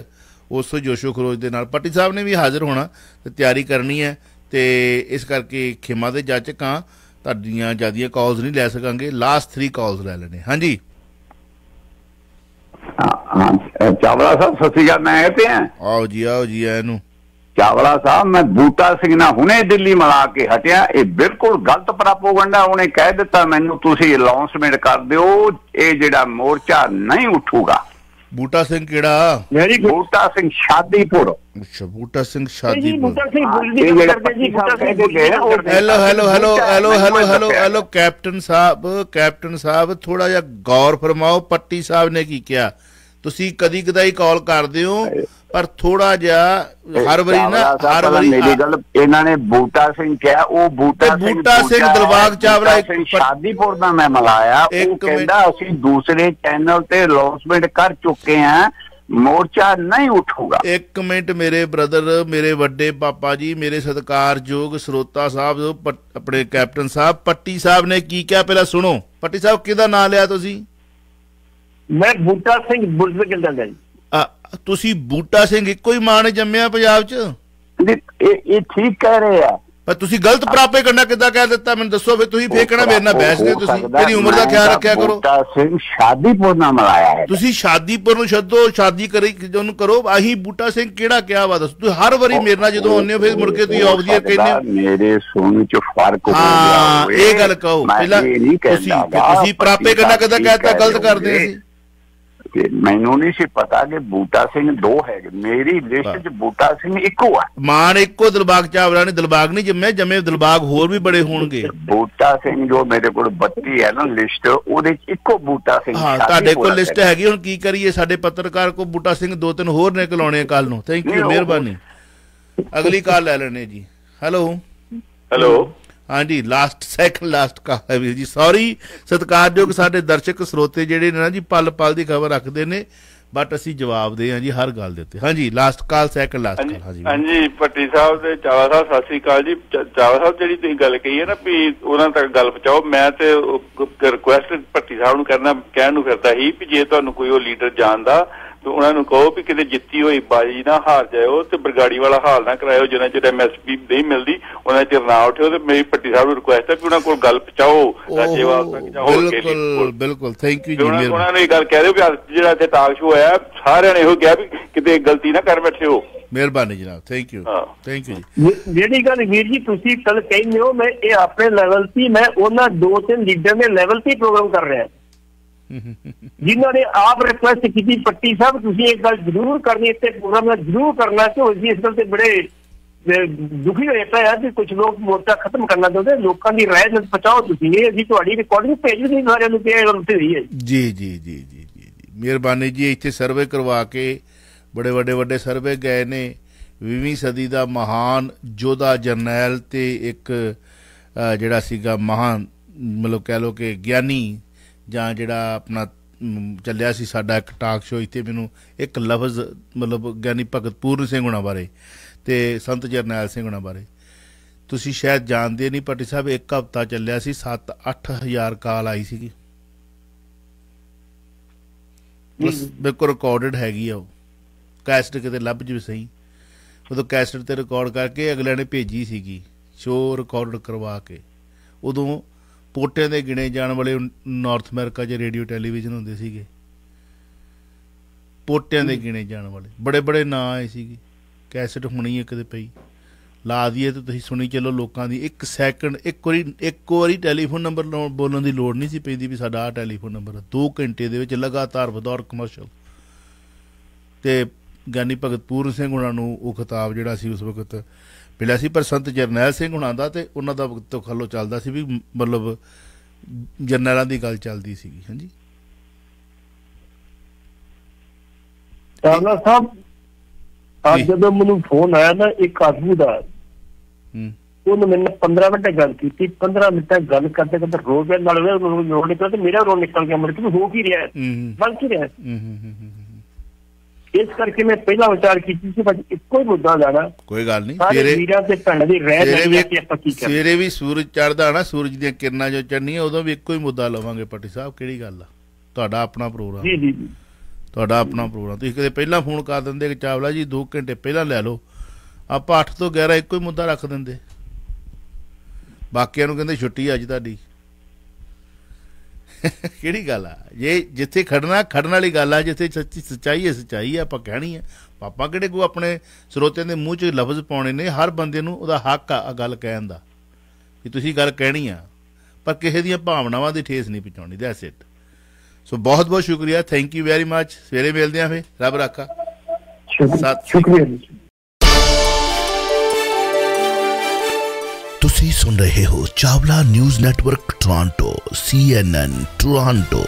Speaker 1: उस जोशो खरोश के नाल पट्टी साहब ने भी हाजिर होना तो तैयारी करनी है। तो इस करके खेमा दे जाचक हाँ, तुहाडीआं ज़्यादा कॉल्स नहीं लै सकांगे। लास्ट 3 कॉल्स लै लेने। हाँ जी
Speaker 8: चावला साहब सत श्री अकाल। मैं पे हैं।
Speaker 1: आओ जी एनू
Speaker 8: चावला साहब, मैं बूटा सिंह ना हुणे दिल्ली मिला के हटिया। ये बिल्कुल गलत प्रोपोगंडा। उन्हें कह दिता मैनू तुसीं अनाउंसमेंट कर दिओ, ये जिहड़ा मोर्चा नहीं उठूगा।
Speaker 1: बूटा सिंह केड़ा?
Speaker 8: बूटा सिंह शादीपुर।
Speaker 1: अच्छा, Buta Singh Shadipur.
Speaker 8: Hello
Speaker 1: hello hello hello hello hello hello captain साहब थोड़ा जिहा गौर फरमाओ। पट्टी साहब ने की किया? तुसीं कदी कदाई कॉल करदे हो पर थोड़ा जिहा हर वारी ना हर वारी
Speaker 8: मेरी गल इन्होंने बूटा सिंह क्या वो बूटा सिंह
Speaker 1: दिलबाग चावला
Speaker 8: शादीपुर दा मैं मिलाया। वो कहंदा असीं दूसरे चैनल ते अनाउंसमेंट कर चुके हैं, मोर्चा नहीं उठूगा।
Speaker 1: एक मिनट मेरे ब्रदर, मेरे वड्डे पापा जी, मेरे सत्कारयोग श्रोता साहब, अपने कैप्टन साहब, पट्टी साहब ने की क्या पहला सुनो। पट्टी साहब किहदा नाम लिया तुसीं?
Speaker 2: मैं बूटा सिंह बुलबुल दा जी।
Speaker 1: तुसी बूटा सिंह इको ही मां ने जम्मिया पंजाब च?
Speaker 8: ये ठीक कह रहे हैं।
Speaker 1: ਪਰ ਤੁਸੀਂ ਗਲਤ ਪ੍ਰਾਪੇ ਕਰਨਾ ਕਿੱਦਾਂ ਕਹਿ ਦਿੱਤਾ ਮੈਨੂੰ ਦੱਸੋ। ਫਿਰ ਤੁਸੀਂ ਫੇਰ ਕਹਿਣਾ ਮੇਰੇ ਨਾਲ ਬਹਿਸ ਦੇ, ਤੁਸੀਂ ਤੇਰੀ ਉਮਰ ਦਾ ਖਿਆਲ ਰੱਖਿਆ ਕਰੋ।
Speaker 8: ਬੂਟਾ ਸਿੰਘ ਸ਼ਾਦੀਪੁਰ ਨਾਲ ਮਿਲਾਇਆ ਹੈ।
Speaker 1: ਤੁਸੀਂ ਸ਼ਾਦੀਪੁਰ ਨੂੰ ਛੱਡੋ, ਸ਼ਾਦੀ ਕਰੀ ਉਹਨੂੰ ਕਰੋ। ਆਹੀ ਬੂਟਾ ਸਿੰਘ ਕਿਹੜਾ ਕਿਹਾ ਵਾ ਦੱਸੋ। ਤੁਸੀਂ ਹਰ ਵਾਰੀ ਮੇਰੇ ਨਾਲ ਜਦੋਂ ਆਉਂਦੇ ਹੋ ਫਿਰ ਮੁੜ ਕੇ ਤੁਸੀਂ ਆਫ ਦੀ ਕਹਿੰਦੇ ਹੋ
Speaker 8: ਮੇਰੇ ਸੁਣ ਚ ਫਰਕ ਹੋ ਗਿਆ।
Speaker 1: ਹਾਂ ਇਹ ਗੱਲ ਕਹੋ ਪਹਿਲਾਂ। ਤੁਸੀਂ ਪ੍ਰਾਪੇ ਕਰਨਾ ਕਿੱਦਾਂ ਕਹਿਤਾ, ਗਲਤ ਕਰਦੇ ਸੀ।
Speaker 8: ਮੈਨੂੰ ਨਹੀਂ ਸੀ ਪਤਾ ਕਿ ਬੂਟਾ ਸਿੰਘ 2 ਹੈਗੇ। ਮੇਰੀ ਲਿਸਟ 'ਚ ਬੂਟਾ ਸਿੰਘ ਇੱਕੋ ਆ।
Speaker 1: ਮਾਨ ਇੱਕੋ ਦਿਲਬਾਗ ਚਾਵਲਾ ਨੇ ਦਿਲਬਾਗ ਨਹੀਂ ਜੰਮੇ ਦਿਲਬਾਗ ਹੋਰ ਵੀ ਬੜੇ ਹੋਣਗੇ।
Speaker 8: ਬੂਟਾ ਸਿੰਘ ਜੋ ਮੇਰੇ ਕੋਲ 32 ਹੈ ਨਾ ਲਿਸਟ, ਉਹਦੇ 'ਚ ਇੱਕੋ ਬੂਟਾ ਸਿੰਘ।
Speaker 1: ਹਾਂ ਤੁਹਾਡੇ ਕੋਲ ਲਿਸਟ ਹੈਗੀ, ਹੁਣ ਕੀ ਕਰੀਏ। ਸਾਡੇ ਪੱਤਰਕਾਰ ਕੋ ਬੂਟਾ ਸਿੰਘ 2-3 ਹੋਰ ਨਿਕਲ ਆਉਣੇ ਕੱਲ ਨੂੰ। ਥੈਂਕ ਯੂ, ਮਿਹਰਬਾਨੀ। ਅਗਲੀ ਕਾਲ ਲੈ ਲੈਣੇ ਜੀ। ਹੈਲੋ हाँ जी, सेकंड लास्ट का है वीर जी। सॉरी सत्कारयोग साडे दर्शक स्रोते जिहड़े ने ना जी पल पल की खबर रखते हैं, बट असीं जवाब दे जी हर गल दे। हाँ जी last call, second last call. हाँ जी
Speaker 9: भट्टी साहब ते चावला साहब सत श्री अकाल जी। चावला साहब जिहड़ी तुसीं गल कही है ना भी उन्हां तक गल पहुंचाओ, मैं ते रिक्वेस्ट भट्टी साहब नूं करना कहण नूं फिरदा ही भी जे तुहानूं कोई ओह लीडर जानदा तो उन्होंने कहो भी किते जित्ती हुई बाजी ना हार जाओ तो बरगाड़ी वाला हाल ना कराओ। जिन्ना चिर MSP नहीं मिलती उन्ना चिर ना उठो। तो मेरी भट्टी साहब नूं रिक्वेस्ट है कि उन्हां कोल गल पहुंचाओ राजेवाल तक जाओ।
Speaker 1: बिल्कुल बिल्कुल थैंक यू जी।
Speaker 9: उन्होंने ये गल कह रहे हो भी जिहड़ा इत्थे टॉक शो होया सारिआं ने इहो कहा भी किते गलती ना कर बैठे हो।
Speaker 1: मेहरबानी जनाब, थैंक यू थैंक यू
Speaker 2: जी। ਜਿਹੜੀ ਗੱਲ ਵੀਰ ਜੀ ਤੁਸੀਂ ਕੱਲ ਕਹਿੰਦੇ ਹੋ ਮੈਂ ਇਹ ਆਪਣੇ ਲੈਵਲ ਤੇ ਮੈਂ ਉਹਨਾਂ 2-3 ਲੀਡਰ ਦੇ ਲੈਵਲ ਤੇ ਪ੍ਰੋਗਰਾਮ ਕਰ ਰਿਹਾ जिन्हों ने आप रिक्वेस्ट की पट्टी साहब तुसीं एक गल जरूर करनी, इस प्रोग्राम में जरूर करना कि इस गल से बड़े दुखी होए पे है कि कुछ लोग मोर्चा खत्म करना चाहते, लोगों की राय पहुंचाओ। तुसीं रिकॉर्डिंग भेज दी सारे हुई है।
Speaker 1: जी जी जी जी जी जी मेहरबानी जी। इत्थे सर्वे करवा के बड़े वड्डे सर्वे गए ने। 20वीं सदी का महान योद्धा जरनैल ते एक जिहड़ा सीगा महान मतलब कह लो कि ज्ञानी ਜਾਂ ਜਿਹੜਾ ਆਪਣਾ ਚੱਲਿਆ ਸੀ ਸਾਡਾ ਇੱਕ ਟਾਕ ਸ਼ੋ, ਇੱਥੇ ਮੈਨੂੰ ਇੱਕ ਲਫ਼ਜ਼ ਮਤਲਬ ਗਿਆਨੀ ਭਗਤ ਪੂਰਨ ਸਿੰਘ ਹੁਣਾਂ ਬਾਰੇ ਤੇ ਸੰਤ ਜਰਨੈਲ ਸਿੰਘ ਹੁਣਾਂ ਬਾਰੇ ਤੁਸੀਂ ਸ਼ਾਇਦ ਜਾਣਦੇ ਨਹੀਂ। ਭੱਟੀ ਸਾਹਿਬ ਇੱਕ ਹਫ਼ਤਾ ਚੱਲਿਆ ਸੀ, 7-8 ਹਜ਼ਾਰ ਕਾਲ ਆਈ ਸੀਗੀ। ਬਿਲਕੁਲ ਰਿਕਾਰਡਡ ਹੈਗੀ ਆ ਉਹ ਕੈਸਟ, ਕਿਤੇ ਲੱਭ ਜਾਵੇ ਸਹੀ। ਉਦੋਂ ਕੈਸਟ ਤੇ ਰਿਕਾਰਡ ਕਰਕੇ ਅਗਲਿਆਂ ਨੇ ਭੇਜੀ ਸੀਗੀ ਸ਼ੋਅ ਰਿਕਾਰਡ ਕਰਵਾ ਕੇ। ਉਦੋਂ ਪੋਟਿਆਂ ਦੇ ਗਿਣੇ ਜਾਣ ਵਾਲੇ ਨਾਰਥ ਅਮਰੀਕਾ 'ਚ ਰੇਡੀਓ ਟੈਲੀਵਿਜ਼ਨ ਹੁੰਦੇ ਸੀਗੇ, ਪੋਟਿਆਂ ਦੇ ਗਿਣੇ ਜਾਣ ਵਾਲੇ ਬੜੇ ਬੜੇ ਨਾਂ ਆਏ ਸੀਗੇ। ਕੈਸਟ ਹੋਣੀ ਇੱਕ ਦੇ ਪਈ ਲਾ ਦਈਏ ਤਾਂ ਤੁਸੀਂ ਸੁਣੀ ਚੱਲੋ ਲੋਕਾਂ ਦੀ। 1 ਸੈਕਿੰਡ ਇੱਕ ਵਾਰੀ ਟੈਲੀਫੋਨ ਨੰਬਰ ਬੋਲਣ ਦੀ ਲੋੜ ਨਹੀਂ ਸੀ ਪੈਂਦੀ ਵੀ ਸਾਡਾ ਆਹ ਟੈਲੀਫੋਨ ਨੰਬਰ। 2 ਘੰਟੇ ਦੇ ਵਿੱਚ ਲਗਾਤਾਰ ਬਤੌਰ ਕਮਰਸ਼ਲ। ਤੇ ਗਿਆਨੀ ਭਗਤ ਪੂਰਨ ਸਿੰਘ ਹੁਣਾਂ ਨੂੰ ਉਹ ਖਿਤਾਬ ਜਿਹੜਾ ਸੀ ਉਸ ਵਕਤ ਮਿਲਿਆ ਸੀ। ਪਰ ਸੰਤ ਜਰਨੈਲ ਸਿੰਘ ਹੁਣਾਂ ਦਾ ਤੇ ਉਹਨਾਂ ਦਾ ਵਕਤ ਖੱਲੋ ਚੱਲਦਾ ਸੀ ਵੀ ਮਤਲਬ ਜਰਨੈਲਾਂ ਦੀ ਗੱਲ ਚੱਲਦੀ ਸੀਗੀ। ਹਾਂਜੀ
Speaker 2: ਚਾਵਲਾ ਸਾਹਿਬ ਅੱਜ ਜਦੋਂ ਮੈਨੂੰ ਫੋਨ ਆਇਆ ਨਾ ਇੱਕ ਆਦਮੀ ਦਾ, ਉਹਨੇ ਮੈਨੂੰ 15 ਮਿੰਟ ਗੱਲ ਕੀਤੀ। 15 ਮਿੰਟ ਗੱਲ ਕਰਦੇ ਕਰਦੇ ਰੋ ਪਿਆ, ਨਾਲ ਰੋ ਨਿਕਲ ਤੇ ਮੇਰਾ ਰੋ ਨਿਕਲ ਗਿਆ। ਮੇਰੇ ਕੋਲ ਹੋ ਕੀ ਰਿਹਾ, ਬਣ ਕੀ ਰਿਹਾ। ਇਸ ਕਰਕੇ ਮੈਂ ਪਹਿਲਾਂ ਵਿਚਾਰ ਕੀਤੀ ਸੀ ਬਸ ਇੱਕੋ ਹੀ ਮੁੱਦਾ ਲੈਣਾ।
Speaker 1: ਕੋਈ ਗੱਲ ਨਹੀਂ, ਸਵੇਰੇ ਵੀ ਸੂਰਜ ਚੜ੍ਹਦਾ ਨਾ, ਸੂਰਜ ਦੀਆਂ ਕਿਰਨਾਂ ਜੋ ਚੜ੍ਹਨੀਆਂ ਉਦੋਂ ਵੀ ਇੱਕੋ ਹੀ ਮੁੱਦਾ ਲਵਾਂਗੇ। ਭੱਟੀ ਸਾਹਿਬ ਕਿਹੜੀ ਗੱਲ ਆ, ਤੁਹਾਡਾ ਆਪਣਾ ਪ੍ਰੋਗਰਾਮ।
Speaker 2: ਜੀ ਜੀ
Speaker 1: ਤੁਹਾਡਾ ਆਪਣਾ ਪ੍ਰੋਗਰਾਮ। ਤੁਸੀਂ ਕਦੇ ਪਹਿਲਾਂ ਫੋਨ ਕਰ ਦਿੰਦੇ ਕਿ ਚਾਵਲਾ ਜੀ 2 ਘੰਟੇ ਪਹਿਲਾਂ ਲੈ ਲਓ, ਆਪਾਂ 8 ਤੋਂ 11 ਇੱਕੋ ਹੀ ਮੁੱਦਾ ਰੱਖ ਦਿੰਦੇ। ਬਾਕੀਆਂ ਨੂੰ ਕਹਿੰਦੇ ਛੁੱਟੀ ਅੱਜ ਤੁਹਾਡੀ। ਕਿਹੜੀ ਗੱਲ ਆ, ਜੇ ਜਿੱਥੇ ਖੜਨ ਵਾਲੀ ਗੱਲ ਆ, ਜਿੱਥੇ ਸੱਚਾਈ ਹੈ ਸੱਚਾਈ ਆ, ਆਪਾਂ ਕਹਿਣੀ ਆ। ਆਪਾਂ ਕਿਹੜੇ ਕੋਈ ਆਪਣੇ ਸਰੋਤਿਆਂ ਦੇ ਮੂੰਹ 'ਚ ਲਫ਼ਜ਼ ਪਾਉਣੇ ਨੇ। ਹਰ ਬੰਦੇ ਨੂੰ ਉਹਦਾ ਹੱਕ ਆ ਗੱਲ ਕਹਿਣ ਦਾ ਕਿ ਤੁਸੀਂ ਗੱਲ ਕਹਿਣੀ ਆ, ਪਰ ਕਿਸੇ ਦੀਆਂ ਭਾਵਨਾਵਾਂ ਦੀ ਠੇਸ ਨਹੀਂ ਪਹੁੰਚਾਉਣੀ। That's it. ਸੋ ਬਹੁਤ ਬਹੁਤ ਸ਼ੁਕਰੀਆ, ਥੈਂਕ ਯੂ ਵੈਰੀ ਮੱਚ। ਸਵੇਰੇ ਮਿਲਦੇ ਆ ਫਿਰ, ਰੱਬ ਰਾਖਾ।
Speaker 2: ਸ਼ੁਕਰੀਆ।
Speaker 10: ਤੁਸੀਂ ਸੁਣ ਰਹੇ ਹੋ Chawla news network Toronto CNN Toronto.